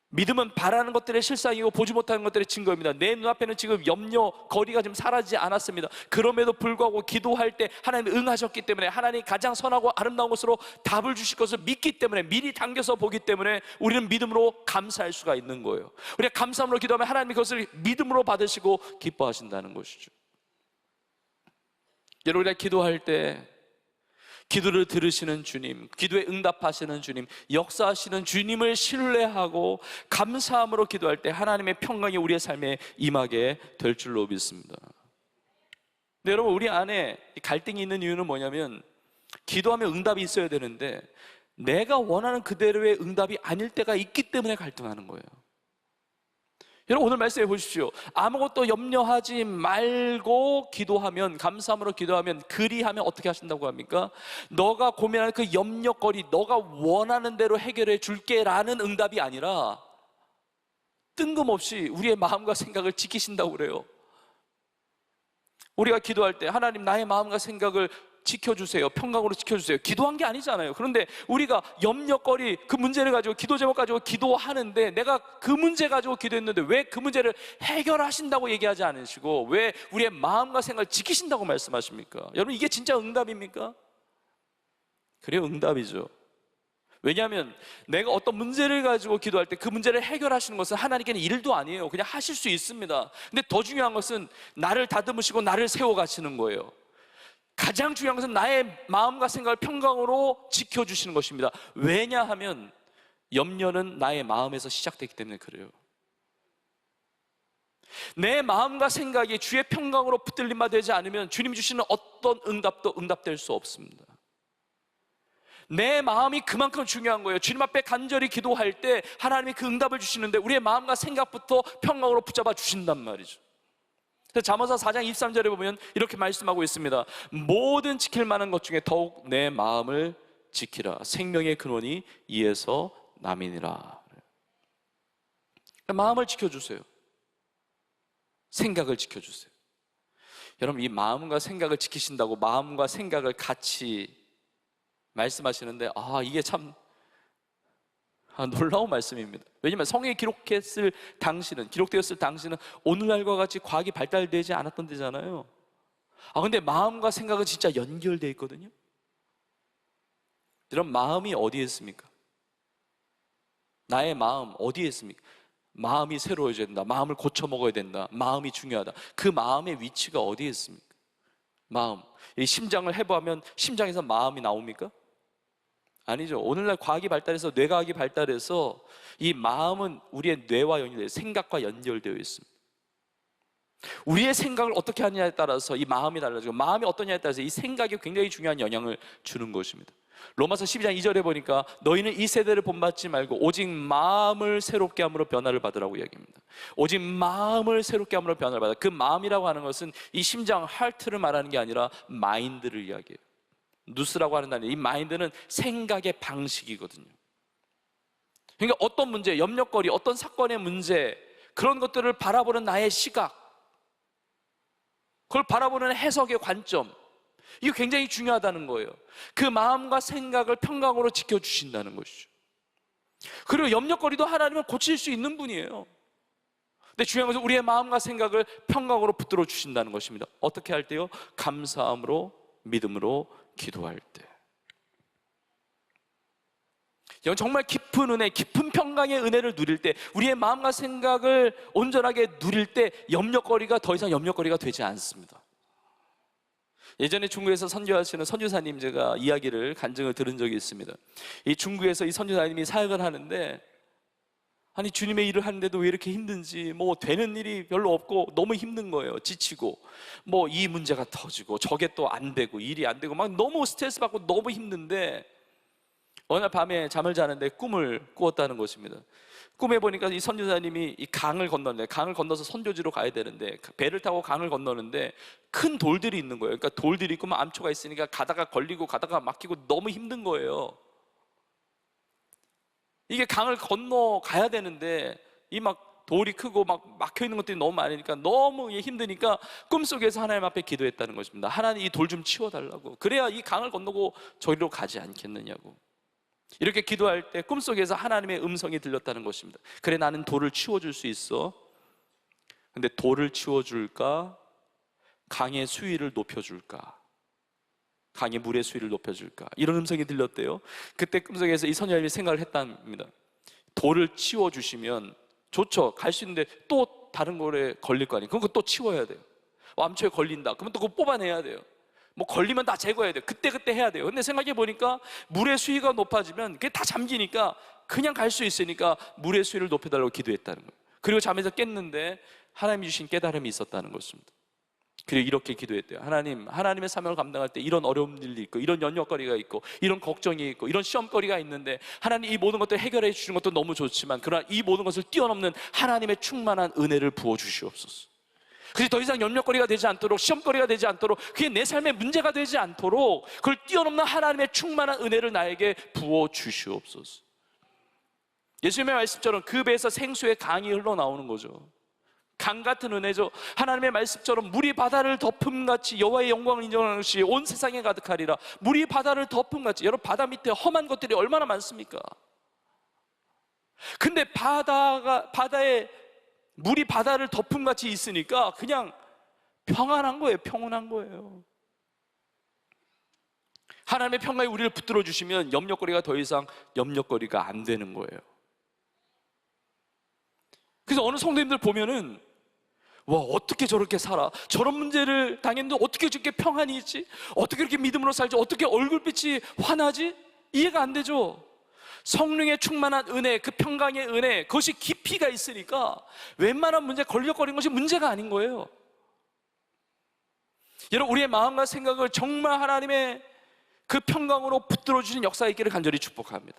믿음은 바라는 것들의 실상이고 보지 못하는 것들의 증거입니다. 내 눈앞에는 지금 염려, 거리가 지금 사라지지 않았습니다. 그럼에도 불구하고 기도할 때 하나님이 응하셨기 때문에, 하나님이 가장 선하고 아름다운 것으로 답을 주실 것을 믿기 때문에, 미리 당겨서 보기 때문에 우리는 믿음으로 감사할 수가 있는 거예요. 우리가 감사함으로 기도하면 하나님이 그것을 믿음으로 받으시고 기뻐하신다는 것이죠. 여러분, 우리가 기도할 때 기도를 들으시는 주님, 기도에 응답하시는 주님, 역사하시는 주님을 신뢰하고 감사함으로 기도할 때 하나님의 평강이 우리의 삶에 임하게 될 줄로 믿습니다. 근데 여러분, 우리 안에 갈등이 있는 이유는 뭐냐면, 기도하면 응답이 있어야 되는데 내가 원하는 그대로의 응답이 아닐 때가 있기 때문에 갈등하는 거예요. 여러분, 오늘 말씀해 보십시오. 아무것도 염려하지 말고 기도하면, 감사함으로 기도하면, 그리하면 어떻게 하신다고 합니까? 너가 고민하는 그 염려거리, 너가 원하는 대로 해결해 줄게 라는 응답이 아니라 뜬금없이 우리의 마음과 생각을 지키신다고 그래요. 우리가 기도할 때 하나님, 나의 마음과 생각을 지켜주세요, 평강으로 지켜주세요, 기도한 게 아니잖아요. 그런데 우리가 염려거리, 그 문제를 가지고, 기도 제목 가지고 기도하는데, 내가 그 문제 가지고 기도했는데 왜 그 문제를 해결하신다고 얘기하지 않으시고 왜 우리의 마음과 생각을 지키신다고 말씀하십니까? 여러분, 이게 진짜 응답입니까? 그래요, 응답이죠. 왜냐하면 내가 어떤 문제를 가지고 기도할 때 그 문제를 해결하시는 것은 하나님께는 일도 아니에요. 그냥 하실 수 있습니다. 근데 더 중요한 것은 나를 다듬으시고 나를 세워가시는 거예요. 가장 중요한 것은 나의 마음과 생각을 평강으로 지켜주시는 것입니다. 왜냐하면 염려는 나의 마음에서 시작되기 때문에 그래요. 내 마음과 생각이 주의 평강으로 붙들림 바 되지 않으면 주님 주시는 어떤 응답도 응답될 수 없습니다. 내 마음이 그만큼 중요한 거예요. 주님 앞에 간절히 기도할 때 하나님이 그 응답을 주시는데 우리의 마음과 생각부터 평강으로 붙잡아 주신단 말이죠. 잠언서 4장 23절에 보면 이렇게 말씀하고 있습니다. 모든 지킬 만한 것 중에 더욱 내 마음을 지키라. 생명의 근원이 이에서 남이니라. 마음을 지켜주세요. 생각을 지켜주세요. 여러분, 이 마음과 생각을 지키신다고 마음과 생각을 같이 말씀하시는데, 이게 참 놀라운 말씀입니다. 왜냐하면 성경에 기록되었을 당시는 오늘날과 같이 과학이 발달되지 않았던 데잖아요. 근데 마음과 생각은 진짜 연결되어 있거든요. 여러분, 마음이 어디에 있습니까? 나의 마음 어디에 있습니까? 마음이 새로워져야 된다, 마음을 고쳐 먹어야 된다, 마음이 중요하다. 그 마음의 위치가 어디에 있습니까? 마음, 이 심장을 해부하면 심장에서 마음이 나옵니까? 아니죠. 오늘날 과학이 발달해서, 뇌과학이 발달해서 이 마음은 우리의 뇌와 연결되어, 생각과 연결되어 있습니다. 우리의 생각을 어떻게 하느냐에 따라서 이 마음이 달라지고, 마음이 어떠냐에 따라서 이 생각이 굉장히 중요한 영향을 주는 것입니다. 로마서 12장 2절에 보니까 너희는 이 세대를 본받지 말고 오직 마음을 새롭게 함으로 변화를 받으라고 이야기합니다. 오직 마음을 새롭게 함으로 변화를 받아. 그 마음이라고 하는 것은 이 심장, 하트를 말하는 게 아니라 마인드를 이야기해요. 누스라고 하는 단어, 이 마인드는 생각의 방식이거든요. 그러니까 어떤 문제, 염려거리, 어떤 사건의 문제, 그런 것들을 바라보는 나의 시각, 그걸 바라보는 해석의 관점, 이게 굉장히 중요하다는 거예요. 그 마음과 생각을 평강으로 지켜주신다는 것이죠. 그리고 염려거리도 하나님은 고칠 수 있는 분이에요. 근데 중요한 것은 우리의 마음과 생각을 평강으로 붙들어 주신다는 것입니다. 어떻게 할 때요? 감사함으로, 믿음으로 기도할 때. 정말 깊은 은혜, 깊은 평강의 은혜를 누릴 때, 우리의 마음과 생각을 온전하게 누릴 때 염려거리가 더 이상 염려거리가 되지 않습니다. 예전에 중국에서 선교하시는 선교사님 제가 이야기를, 간증을 들은 적이 있습니다. 이 중국에서 이 선교사님이 사역을 하는데, 아니 주님의 일을 하는데도 왜 이렇게 힘든지, 뭐 되는 일이 별로 없고 너무 힘든 거예요. 지치고, 뭐 이 문제가 터지고 저게 또 안 되고 일이 안 되고 막 너무 스트레스 받고 너무 힘든데, 어느 날 밤에 잠을 자는데 꿈을 꾸었다는 것입니다. 꿈에 보니까 이 선교사님이 이 강을 건너는데, 강을 건너서 선교지로 가야 되는데 배를 타고 강을 건너는데 큰 돌들이 있는 거예요. 그러니까 돌들이 있고 암초가 있으니까 가다가 걸리고 가다가 막히고 너무 힘든 거예요. 이게 강을 건너 가야 되는데 이 막 돌이 크고 막 막혀 있는 것들이 너무 많으니까 너무 힘드니까 꿈속에서 하나님 앞에 기도했다는 것입니다. 하나님, 이 돌 좀 치워달라고. 그래야 이 강을 건너고 저기로 가지 않겠느냐고. 이렇게 기도할 때 꿈속에서 하나님의 음성이 들렸다는 것입니다. 그래, 나는 돌을 치워줄 수 있어. 근데 돌을 치워줄까? 강의 수위를 높여줄까? 강의 물의 수위를 높여줄까? 이런 음성이 들렸대요. 그때 꿈속에서 이 선녀님이 생각을 했답니다. 돌을 치워주시면 좋죠, 갈 수 있는데 또 다른 거에 걸릴 거 아니에요. 그럼 그거 또 치워야 돼요. 암초에 걸린다, 그러면 또 그거 뽑아내야 돼요. 뭐 걸리면 다 제거해야 돼요. 그때 해야 돼요. 근데 생각해 보니까 물의 수위가 높아지면 그게 다 잠기니까 그냥 갈 수 있으니까 물의 수위를 높여달라고 기도했다는 거예요. 그리고 잠에서 깼는데 하나님이 주신 깨달음이 있었다는 것입니다. 그리고 이렇게 기도했대요. 하나님, 하나님의 사명을 감당할 때 이런 어려운 일이 있고, 이런 연역거리가 있고, 이런 걱정이 있고, 이런 시험거리가 있는데, 하나님 이 모든 것들 해결해 주시는 것도 너무 좋지만, 그러나 이 모든 것을 뛰어넘는 하나님의 충만한 은혜를 부어 주시옵소서. 그래서 더 이상 염려거리가 되지 않도록, 시험거리가 되지 않도록, 그게 내 삶의 문제가 되지 않도록 그걸 뛰어넘는 하나님의 충만한 은혜를 나에게 부어 주시옵소서. 예수님의 말씀처럼 그 배에서 생수의 강이 흘러나오는 거죠. 강 같은 은혜죠. 하나님의 말씀처럼 물이 바다를 덮음같이 여호와의 영광을 인정하는 것이 온 세상에 가득하리라. 물이 바다를 덮음같이. 여러분, 바다 밑에 험한 것들이 얼마나 많습니까? 근데 바다에 물이 바다를 덮음같이 있으니까 그냥 평안한 거예요. 평온한 거예요. 하나님의 평강이 우리를 붙들어 주시면 염려거리가 더 이상 염려거리가 안 되는 거예요. 그래서 어느 성도님들 보면은, 와, 어떻게 저렇게 살아? 저런 문제를 당했는데 어떻게 저렇게 평안이 있지? 어떻게 이렇게 믿음으로 살지? 어떻게 얼굴빛이 환하지? 이해가 안 되죠? 성령의 충만한 은혜, 그 평강의 은혜, 그것이 깊이가 있으니까 웬만한 문제 걸려거리는 것이 문제가 아닌 거예요. 여러분, 우리의 마음과 생각을 정말 하나님의 그 평강으로 붙들어 주신 역사가 있기를 간절히 축복합니다.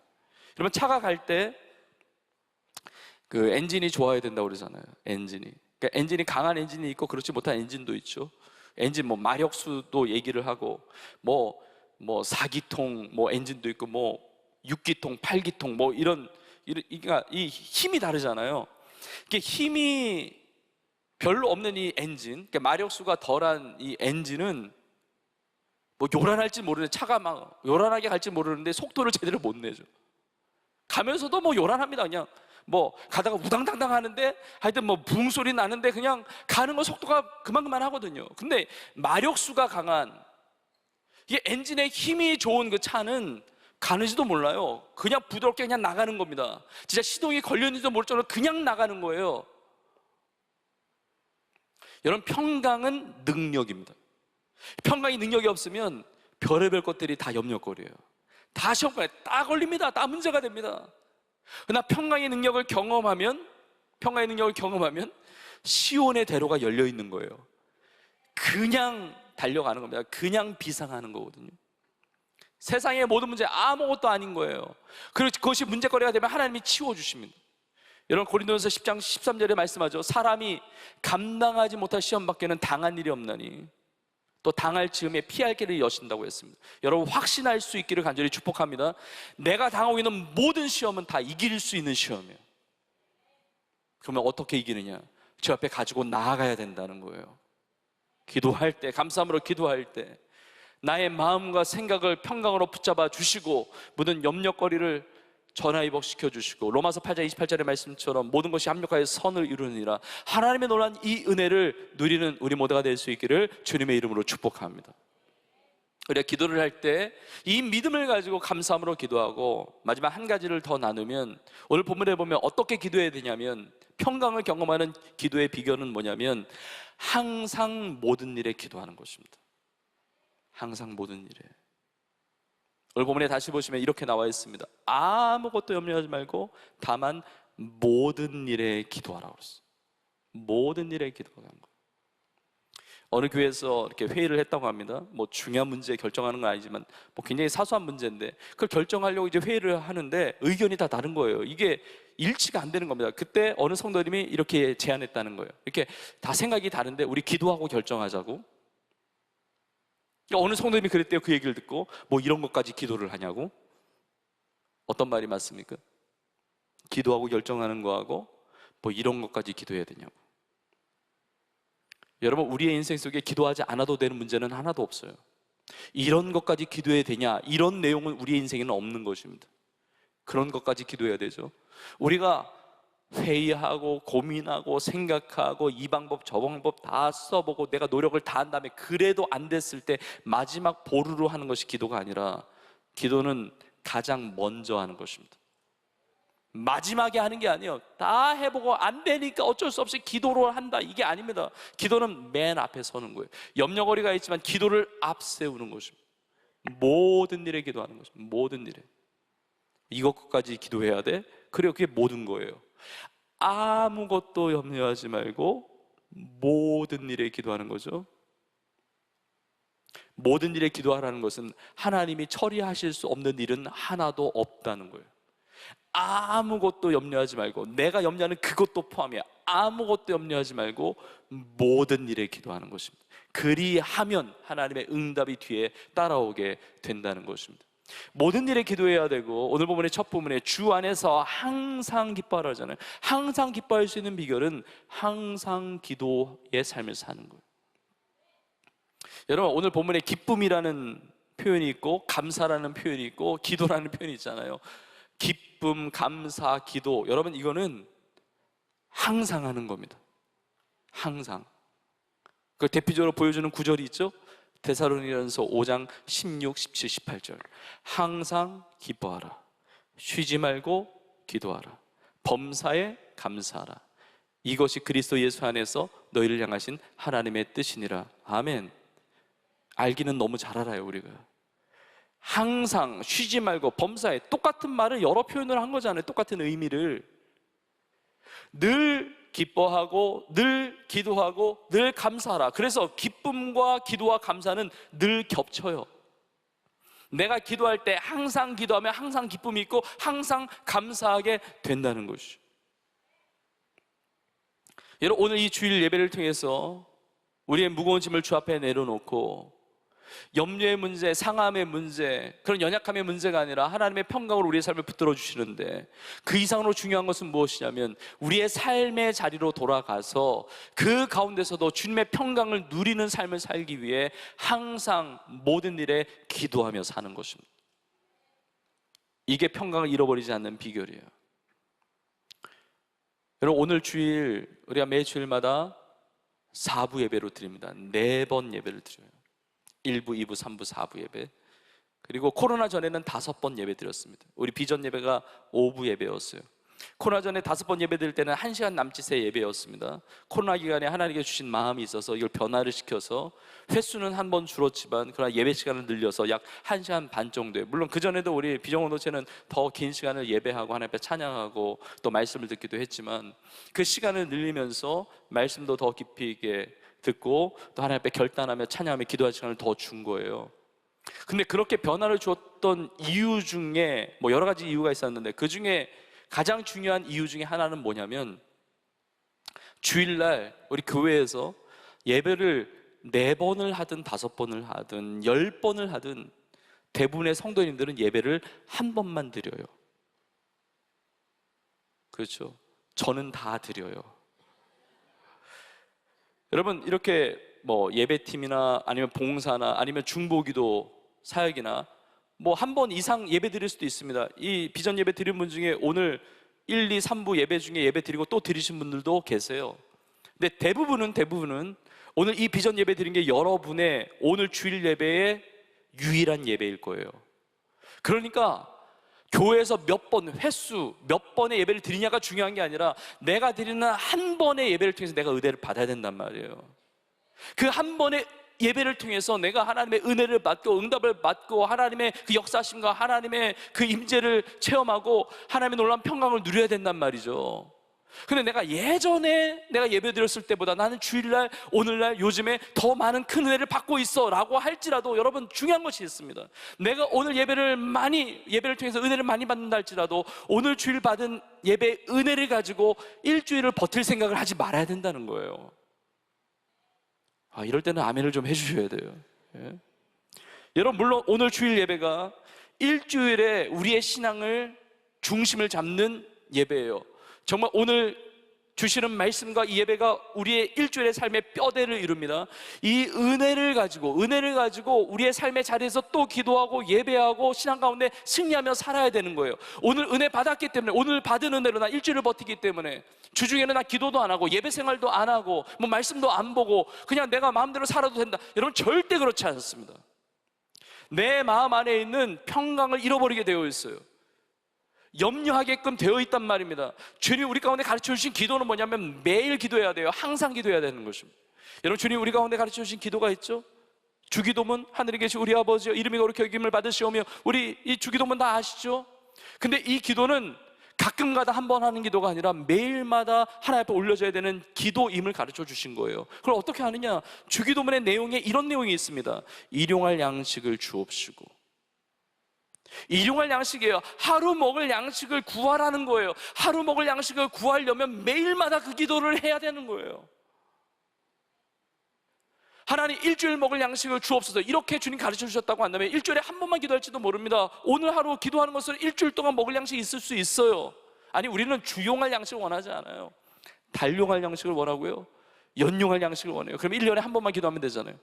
여러분, 차가 갈 때 그 엔진이 좋아야 된다고 그러잖아요. 엔진이. 그러니까 엔진이 강한 엔진이 있고 그렇지 못한 엔진도 있죠. 엔진 뭐 마력수도 얘기를 하고, 뭐 4기통 뭐 엔진도 있고, 뭐 6기통, 8기통 뭐 그러니까 이 힘이 다르잖아요. 이게 힘이 별로 없는 이 엔진, 그러니까 마력수가 덜한 이 엔진은 뭐 요란할지 모르는데, 차가 막 요란하게 갈지 모르는데 속도를 제대로 못 내죠. 가면서도 뭐 요란합니다. 그냥 뭐 가다가 우당당당 하는데, 하여튼 뭐 붕 소리 나는데 그냥 가는 거 속도가 그만 하거든요. 근데 마력수가 강한, 이게 엔진의 힘이 좋은 그 차는 가는지도 몰라요. 그냥 부드럽게 그냥 나가는 겁니다. 진짜 시동이 걸렸는지도 모를 정도로 그냥 나가는 거예요. 여러분, 평강은 능력입니다. 평강이 능력이 없으면 별의별 것들이 다 염려거려요. 다 시험거리에 다 걸립니다. 다 문제가 됩니다. 그러나 평강의 능력을 경험하면 시온의 대로가 열려 있는 거예요. 그냥 달려가는 겁니다. 그냥 비상하는 거거든요. 세상의 모든 문제 아무것도 아닌 거예요. 그리고 그것이 문제거리가 되면 하나님이 치워주십니다. 여러분, 고린도전서 10장 13절에 말씀하죠. 사람이 감당하지 못할 시험 밖에는 당한 일이 없나니 또 당할 즈음에 피할 길을 여신다고 했습니다. 여러분, 확신할 수 있기를 간절히 축복합니다. 내가 당하고 있는 모든 시험은 다 이길 수 있는 시험이에요. 그러면 어떻게 이기느냐? 저 앞에 가지고 나아가야 된다는 거예요. 기도할 때, 감사함으로 기도할 때 나의 마음과 생각을 평강으로 붙잡아 주시고 모든 염려거리를 전화위복시켜 주시고, 로마서 8장 28절의 말씀처럼 모든 것이 합력하여 선을 이루느니라. 하나님의 놀란 이 은혜를 누리는 우리 모두가 될 수 있기를 주님의 이름으로 축복합니다. 우리가 기도를 할 때 이 믿음을 가지고 감사함으로 기도하고, 마지막 한 가지를 더 나누면, 오늘 본문에 보면 어떻게 기도해야 되냐면, 평강을 경험하는 기도의 비결은 뭐냐면 항상 모든 일에 기도하는 것입니다. 항상 모든 일에. 오늘 본문에 다시 보시면 이렇게 나와 있습니다. 아무것도 염려하지 말고 다만 모든 일에 기도하라고 그랬어요. 모든 일에 기도하는 거예요. 어느 교회에서 이렇게 회의를 했다고 합니다. 뭐 중요한 문제 결정하는 건 아니지만 뭐 굉장히 사소한 문제인데, 그걸 결정하려고 이제 회의를 하는데 의견이 다 다른 거예요. 이게 일치가 안 되는 겁니다. 그때 어느 성도님이 이렇게 제안했다는 거예요. 이렇게 다 생각이 다른데 우리 기도하고 결정하자고. 어느 성도님이 그랬대요. 그 얘기를 듣고 뭐 이런 것까지 기도를 하냐고. 어떤 말이 맞습니까? 기도하고 결정하는 거하고 뭐 이런 것까지 기도해야 되냐고. 여러분, 우리의 인생 속에 기도하지 않아도 되는 문제는 하나도 없어요. 이런 것까지 기도해야 되냐, 이런 내용은 우리의 인생에는 없는 것입니다. 그런 것까지 기도해야 되죠. 우리가 회의하고 고민하고 생각하고 이 방법 저 방법 다 써보고 내가 노력을 다 한 다음에 그래도 안 됐을 때 마지막 보루로 하는 것이 기도가 아니라, 기도는 가장 먼저 하는 것입니다. 마지막에 하는 게 아니에요. 다 해보고 안 되니까 어쩔 수 없이 기도를 한다, 이게 아닙니다. 기도는 맨 앞에 서는 거예요. 염려거리가 있지만 기도를 앞세우는 것입니다. 모든 일에 기도하는 것입니다. 모든 일에. 이것까지 기도해야 돼? 그래요. 그게 모든 거예요. 아무것도 염려하지 말고 모든 일에 기도하는 거죠. 모든 일에 기도하라는 것은 하나님이 처리하실 수 없는 일은 하나도 없다는 거예요. 아무것도 염려하지 말고, 내가 염려하는 그것도 포함이야. 아무것도 염려하지 말고 모든 일에 기도하는 것입니다. 그리하면 하나님의 응답이 뒤에 따라오게 된다는 것입니다. 모든 일에 기도해야 되고, 오늘 본문의 첫 부분에 주 안에서 항상 기뻐하라 하잖아요. 항상 기뻐할 수 있는 비결은 항상 기도의 삶을 사는 거예요. 여러분, 오늘 본문에 기쁨이라는 표현이 있고 감사라는 표현이 있고 기도라는 표현이 있잖아요. 기쁨, 감사, 기도, 여러분 이거는 항상 하는 겁니다. 항상. 그 대표적으로 보여주는 구절이 있죠. 데살로니가전서 5장 16, 17, 18절. 항상 기뻐하라. 쉬지 말고 기도하라. 범사에 감사하라. 이것이 그리스도 예수 안에서 너희를 향하신 하나님의 뜻이니라. 아멘. 알기는 너무 잘 알아요, 우리가. 항상 쉬지 말고 범사에, 똑같은 말을 여러 표현을 한 거잖아요. 똑같은 의미를. 늘 기뻐하고 늘 기도하고 늘 감사하라. 그래서 기쁨과 기도와 감사는 늘 겹쳐요. 내가 기도할 때 항상 기도하면 항상 기쁨이 있고 항상 감사하게 된다는 것이죠. 여러분, 오늘 이 주일 예배를 통해서 우리의 무거운 짐을 주 앞에 내려놓고 염려의 문제, 상함의 문제, 그런 연약함의 문제가 아니라 하나님의 평강으로 우리의 삶을 붙들어 주시는데, 그 이상으로 중요한 것은 무엇이냐면 우리의 삶의 자리로 돌아가서 그 가운데서도 주님의 평강을 누리는 삶을 살기 위해 항상 모든 일에 기도하며 사는 것입니다. 이게 평강을 잃어버리지 않는 비결이에요. 여러분, 오늘 주일 우리가 매 주일마다 4부 예배로 드립니다. 4번 예배를 드려요. 1부, 2부, 3부, 4부 예배. 그리고 코로나 전에는 5번 예배 드렸습니다. 우리 비전 예배가 5부 예배였어요. 코로나 전에 5번 예배 드릴 때는 1시간 남짓의 예배였습니다. 코로나 기간에 하나님께 주신 마음이 있어서 이걸 변화를 시켜서 횟수는 한 번 줄었지만 그러나 예배 시간을 늘려서 약 1시간 반 정도에, 물론 그전에도 우리 비전공동체는 더 긴 시간을 예배하고 하나님 앞에 찬양하고 또 말씀을 듣기도 했지만 그 시간을 늘리면서 말씀도 더 깊이 있게 듣고 또 하나님 앞에 결단하며 찬양하며 기도할 시간을 더 준 거예요. 근데 그렇게 변화를 주었던 이유 중에 뭐 여러 가지 이유가 있었는데, 그 중에 가장 중요한 이유 중에 하나는 뭐냐면, 주일날 우리 교회에서 예배를 4번을 하든 5번을 하든 10번을 하든 대부분의 성도님들은 예배를 한 번만 드려요. 그렇죠? 저는 다 드려요. 여러분, 이렇게 뭐 예배팀이나 아니면 봉사나 아니면 중보기도 사역이나 뭐 한 번 이상 예배 드릴 수도 있습니다. 이 비전 예배 드린 분 중에 오늘 1, 2, 3부 예배 중에 예배 드리고 또 드리신 분들도 계세요. 근데 대부분은 오늘 이 비전 예배 드린 게 여러분의 오늘 주일 예배의 유일한 예배일 거예요. 그러니까 교회에서 몇 번, 횟수, 몇 번의 예배를 드리냐가 중요한 게 아니라 내가 드리는 한 번의 예배를 통해서 내가 은혜를 받아야 된단 말이에요. 그 한 번의 예배를 통해서 내가 하나님의 은혜를 받고 응답을 받고 하나님의 그 역사심과 하나님의 그 임재를 체험하고 하나님의 놀라운 평강을 누려야 된단 말이죠. 근데 내가 예전에 내가 예배 드렸을 때보다 나는 주일날, 오늘날, 요즘에 더 많은 큰 은혜를 받고 있어 라고 할지라도, 여러분 중요한 것이 있습니다. 내가 오늘 예배를 통해서 은혜를 많이 받는다 할지라도 오늘 주일 받은 예배 은혜를 가지고 일주일을 버틸 생각을 하지 말아야 된다는 거예요. 이럴 때는 아멘을 좀 해주셔야 돼요. 예? 여러분, 물론 오늘 주일 예배가 일주일에 우리의 신앙을 중심을 잡는 예배예요. 정말 오늘 주시는 말씀과 이 예배가 우리의 일주일의 삶의 뼈대를 이룹니다. 이 은혜를 가지고 우리의 삶의 자리에서 또 기도하고 예배하고 신앙 가운데 승리하며 살아야 되는 거예요. 오늘 은혜 받았기 때문에, 오늘 받은 은혜로 나 일주일을 버티기 때문에 주중에는 나 기도도 안 하고 예배 생활도 안 하고 뭐 말씀도 안 보고 그냥 내가 마음대로 살아도 된다. 여러분, 절대 그렇지 않습니다. 내 마음 안에 있는 평강을 잃어버리게 되어 있어요. 염려하게끔 되어 있단 말입니다. 주님 우리 가운데 가르쳐 주신 기도는 뭐냐면 매일 기도해야 돼요. 항상 기도해야 되는 것입니다. 여러분, 주님 우리 가운데 가르쳐 주신 기도가 있죠. 주기도문, 하늘에 계신 우리 아버지여 이름이 거룩히 여김을 받으시오며, 우리 이 주기도문 다 아시죠? 근데 이 기도는 가끔가다 한 번 하는 기도가 아니라 매일마다 하나님 앞에 올려져야 되는 기도임을 가르쳐 주신 거예요. 그걸 어떻게 하느냐? 주기도문의 내용에 이런 내용이 있습니다. 일용할 양식을 주옵시고. 일용할 양식이에요. 하루 먹을 양식을 구하라는 거예요. 하루 먹을 양식을 구하려면 매일마다 그 기도를 해야 되는 거예요. 하나님 일주일 먹을 양식을 주옵소서, 이렇게 주님 가르쳐 주셨다고 한다면 일주일에 한 번만 기도할지도 모릅니다. 오늘 하루 기도하는 것으로 일주일 동안 먹을 양식이 있을 수 있어요. 아니, 우리는 주용할 양식을 원하지 않아요. 달용할 양식을 원하고요, 연용할 양식을 원해요. 그럼 1년에 한 번만 기도하면 되잖아요.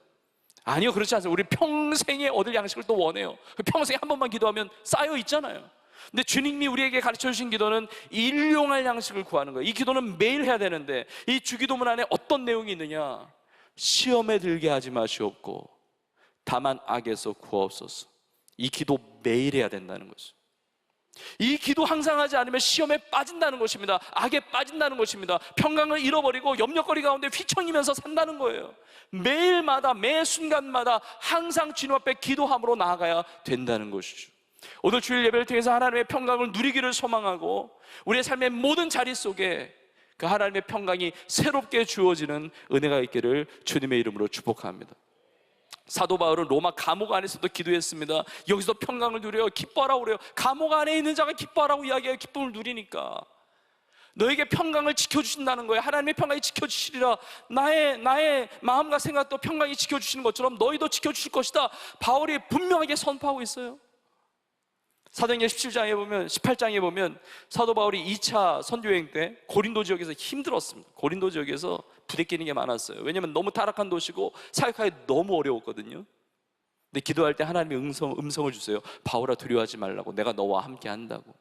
아니요, 그렇지 않습니다. 우리 평생에 얻을 양식을 또 원해요. 평생에 한 번만 기도하면 쌓여 있잖아요. 근데 주님이 우리에게 가르쳐 주신 기도는 일용할 양식을 구하는 거예요. 이 기도는 매일 해야 되는데, 이 주기도문 안에 어떤 내용이 있느냐? 시험에 들게 하지 마시옵고 다만 악에서 구하옵소서. 이 기도 매일 해야 된다는 거죠. 이 기도 항상 하지 않으면 시험에 빠진다는 것입니다. 악에 빠진다는 것입니다. 평강을 잃어버리고 염려거리 가운데 휘청이면서 산다는 거예요. 매일마다 매 순간마다 항상 주님 앞에 기도함으로 나아가야 된다는 것이죠. 오늘 주일 예배를 통해서 하나님의 평강을 누리기를 소망하고 우리의 삶의 모든 자리 속에 그 하나님의 평강이 새롭게 주어지는 은혜가 있기를 주님의 이름으로 축복합니다. 사도 바울은 로마 감옥 안에서도 기도했습니다. 여기서 평강을 누려 기뻐하라고 그래요. 감옥 안에 있는 자가 기뻐하라고 이야기해요. 기쁨을 누리니까. 너에게 평강을 지켜주신다는 거예요. 하나님의 평강이 지켜주시리라. 나의 마음과 생각도 평강이 지켜주시는 것처럼 너희도 지켜주실 것이다. 바울이 분명하게 선포하고 있어요. 사도행전 18장에 보면 사도 바울이 2차 선교여행 때 고린도 지역에서 힘들었습니다. 고린도 지역에서 부대끼는 게 많았어요. 왜냐하면 너무 타락한 도시고 사역하기 너무 어려웠거든요. 근데 기도할 때 하나님이 음성을 주세요. 바울아, 두려워하지 말라고. 내가 너와 함께 한다고.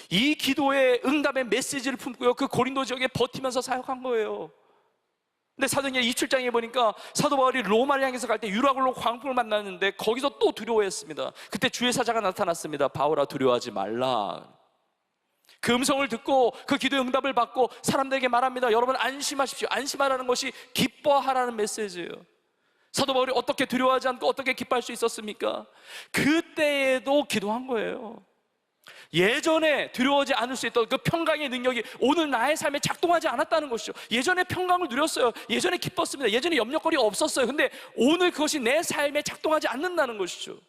이 기도의 응답의 메시지를 품고요, 그 고린도 지역에 버티면서 사역한 거예요. 근데 사도행전 27장에 보니까 사도 바울이 로마를 향해서 갈 때 유라굴로 광풍을 만났는데 거기서 또 두려워했습니다. 그때 주의 사자가 나타났습니다. 바울아, 두려워하지 말라. 그 음성을 듣고 그 기도의 응답을 받고 사람들에게 말합니다. 여러분, 안심하십시오. 안심하라는 것이 기뻐하라는 메시지예요. 사도 바울이 어떻게 두려워하지 않고 어떻게 기뻐할 수 있었습니까? 그때에도 기도한 거예요. 예전에 두려워하지 않을 수 있던 그 평강의 능력이 오늘 나의 삶에 작동하지 않았다는 것이죠. 예전에 평강을 누렸어요. 예전에 기뻤습니다. 예전에 염려거리가 없었어요. 근데 오늘 그것이 내 삶에 작동하지 않는다는 것이죠.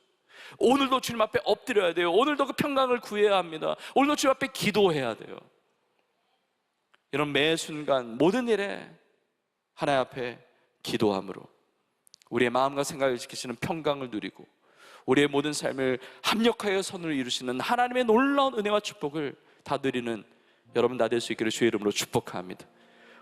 오늘도 주님 앞에 엎드려야 돼요. 오늘도 그 평강을 구해야 합니다. 오늘도 주님 앞에 기도해야 돼요. 이런 매 순간 모든 일에 하나님 앞에 기도함으로 우리의 마음과 생각을 지키시는 평강을 누리고 우리의 모든 삶을 합력하여 선을 이루시는 하나님의 놀라운 은혜와 축복을 다 누리는 여러분 다 될 수 있기를 주의 이름으로 축복합니다.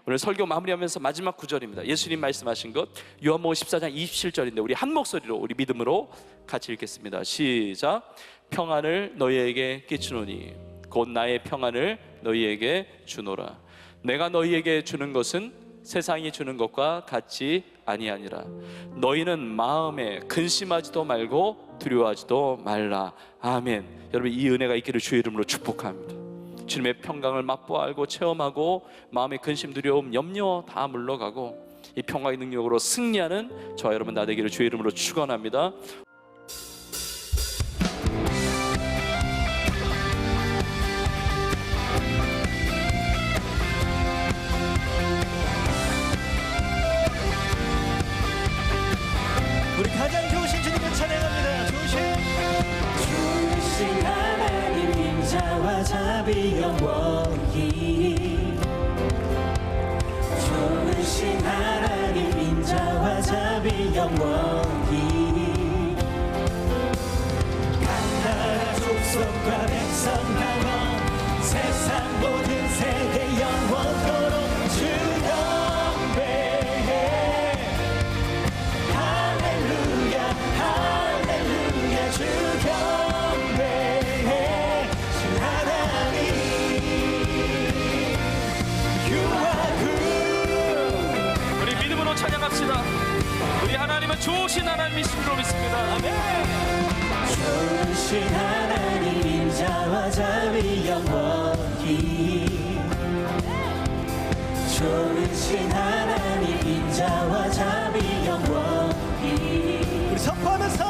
오늘 설교 마무리하면서 마지막 구절입니다. 예수님 말씀하신 것 요한복음 14장 27절인데 우리 한 목소리로 우리 믿음으로 같이 읽겠습니다. 시작. 평안을 너희에게 끼치노니 곧 나의 평안을 너희에게 주노라. 내가 너희에게 주는 것은 세상이 주는 것과 같이 아니하니라. 너희는 마음에 근심하지도 말고 두려워하지도 말라. 아멘. 여러분, 이 은혜가 있기를 주의 이름으로 축복합니다. 주님의 평강을 맛보아 알고 체험하고 마음의 근심, 두려움, 염려 다 물러가고 이 평강의 능력으로 승리하는 저와 여러분 다 되기를 주의 이름으로 축원합니다. 우리 가장 좋으신 주님을 찬양합니다. 주신 하나님 인자와 자비 영원히 좋으신 하나님 인자와 자비 영원히 강나라 족속과 백성 강원 세상 모든 세대 영원토록 주 영배해 할렐루야 할렐루야 주 경배해 주 하나님 You are good. 우리 믿음으로 찬양합시다. 우리 하나님은 좋으신 하나님이심으로 믿습니다. 아멘. 좋으신 하나님 인자와 자비 영원히 좋으신 하나님 인자와 자비 영원히 우리 선포하면서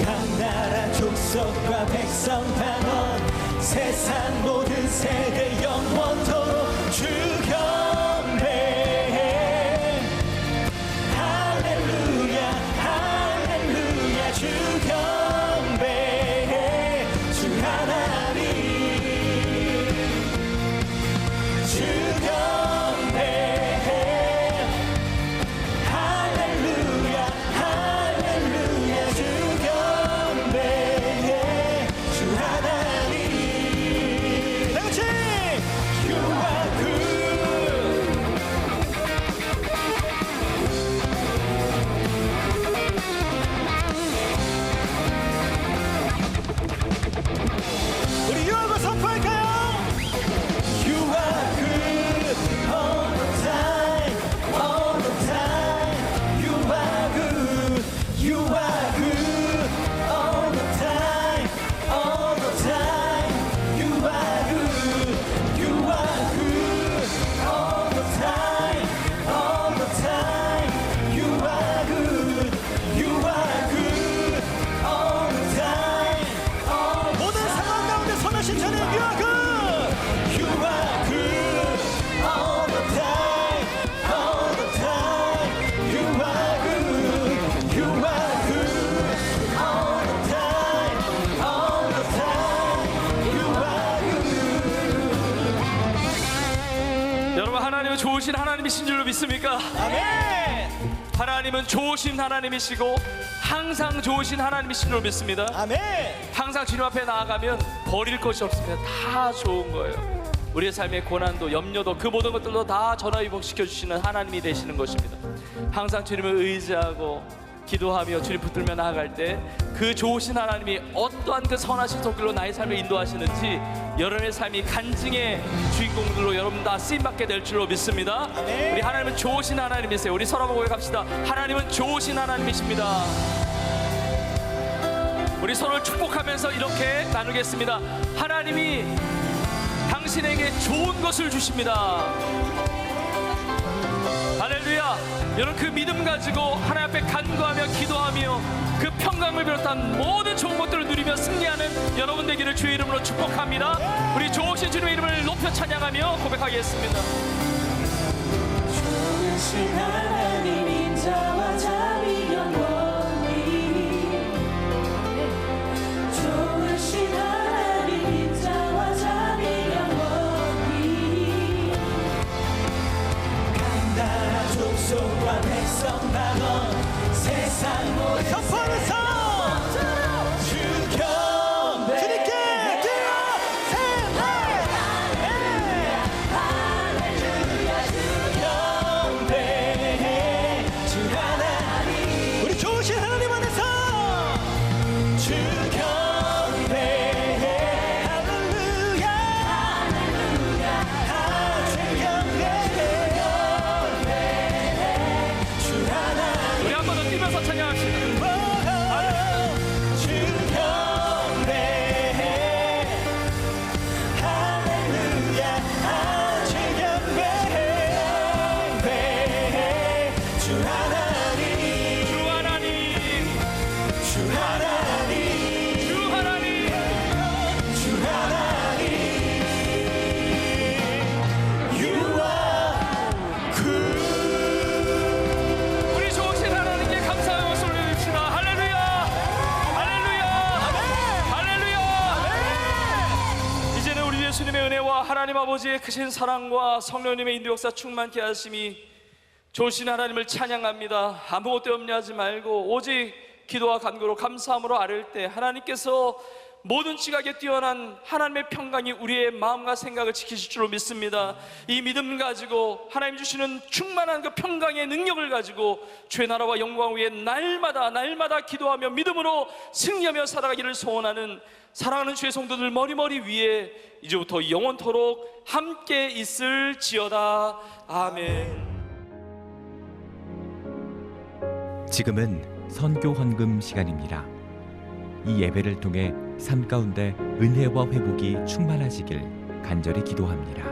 각 나라 족속과 백성 방언 세상 모든 세대 영원토록 주 경배해 할렐루야 할렐루야 주 경배해 주 하나님 주 경배해 할렐루야 할렐루야 주 경배해 주 하나님 다 같이 You are good 우리 유아가 선포할까요? You are good all the time, all the time. You are good, you are good all the time, all the time. You are good, you are good all the time, all the time. You are good, you are good all the time, all the time. 모든 상황 가운데 선하신 자는 You are good. You are good all the time, all the time. You are good, you are good all the time, all the time. You are good. 여러분, 하나님은 좋으신 하나님이신 줄로 믿습니까? 아멘. 하나님은 좋으신 하나님이시고 항상 좋으신 하나님이신 줄로 믿습니다. 아멘. 항상 주님 앞에 나아가면 버릴 것이 없습니다. 다 좋은 거예요. 우리의 삶의 고난도 염려도 그 모든 것들도 다 전화위복시켜 주시는 하나님이 되시는 것입니다. 항상 주님을 의지하고 기도하며 주님 붙들며 나아갈 때 그 좋으신 하나님이 어떠한 그 선하신 손길로 나의 삶을 인도하시는지 여러분의 삶이 간증의 주인공들로 여러분 다 쓰임받게 될 줄로 믿습니다. 우리 하나님은 좋으신 하나님이세요. 우리 서로 한번 고백합시다. 하나님은 좋으신 하나님이십니다. 우리 서로를 축복하면서 이렇게 나누겠습니다. 하나님이 당신에게 좋은 것을 주십니다. 할렐루야. 여러분, 그 믿음 가지고 하나님 앞에 간구하며 기도하며 그 평강을 비롯한 모든 좋은 것들을 누리며 승리하는 여러분 되기를 주의 이름으로 축복합니다. 우리 좋으신 주님의 이름을 높여 찬양하며 고백하겠습니다. 좋으신 하나님 인자와 자비 영원히 좋으신 하나님 인자와 자비 영원히 간다한 족속과 백성 만원 세상 모든 선포하면서 주 경배 주님께 뛰어 할렐루야 주 경배해 주 하나님 우리 좋으신 하나님 안에서 주 경배해 할렐루야 할렐루야 주 경배해 주 하나님 우리 한 번 더 뛰면서 찬양합시다. 주 경배해 할렐루야 주 경배해 주 하나님 주 하나님, 주 하나님 주 하나님. 주 하나님 You are good 우리 좋으신 하나님께 감사의 박수를 올려줍시다. 할렐루야, 할렐루야, 할렐루야. 이제는 우리 예수님의 은혜와 하나님 아버지의 크신 사랑과 성령님의 인도 역사 충만케 하심이 좋으신 하나님을 찬양합니다. 아무것도 염려하지 말고 오직 기도와 간구로 감사함으로 아뢰을 때 하나님께서 모든 지각에 뛰어난 하나님의 평강이 우리의 마음과 생각을 지키실 줄로 믿습니다. 이 믿음 가지고 하나님 주시는 충만한 그 평강의 능력을 가지고 주의 나라와 영광 위에 날마다 기도하며 믿음으로 승리하며 살아가기를 소원하는 사랑하는 주의 성도들 머리 위에 이제부터 영원토록 함께 있을지어다. 아멘. 지금은 선교 헌금 시간입니다. 이 예배를 통해 삶 가운데 은혜와 회복이 충만하시길 간절히 기도합니다.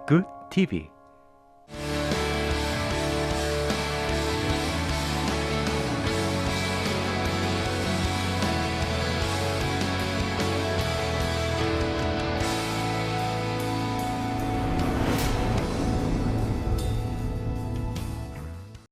Good TV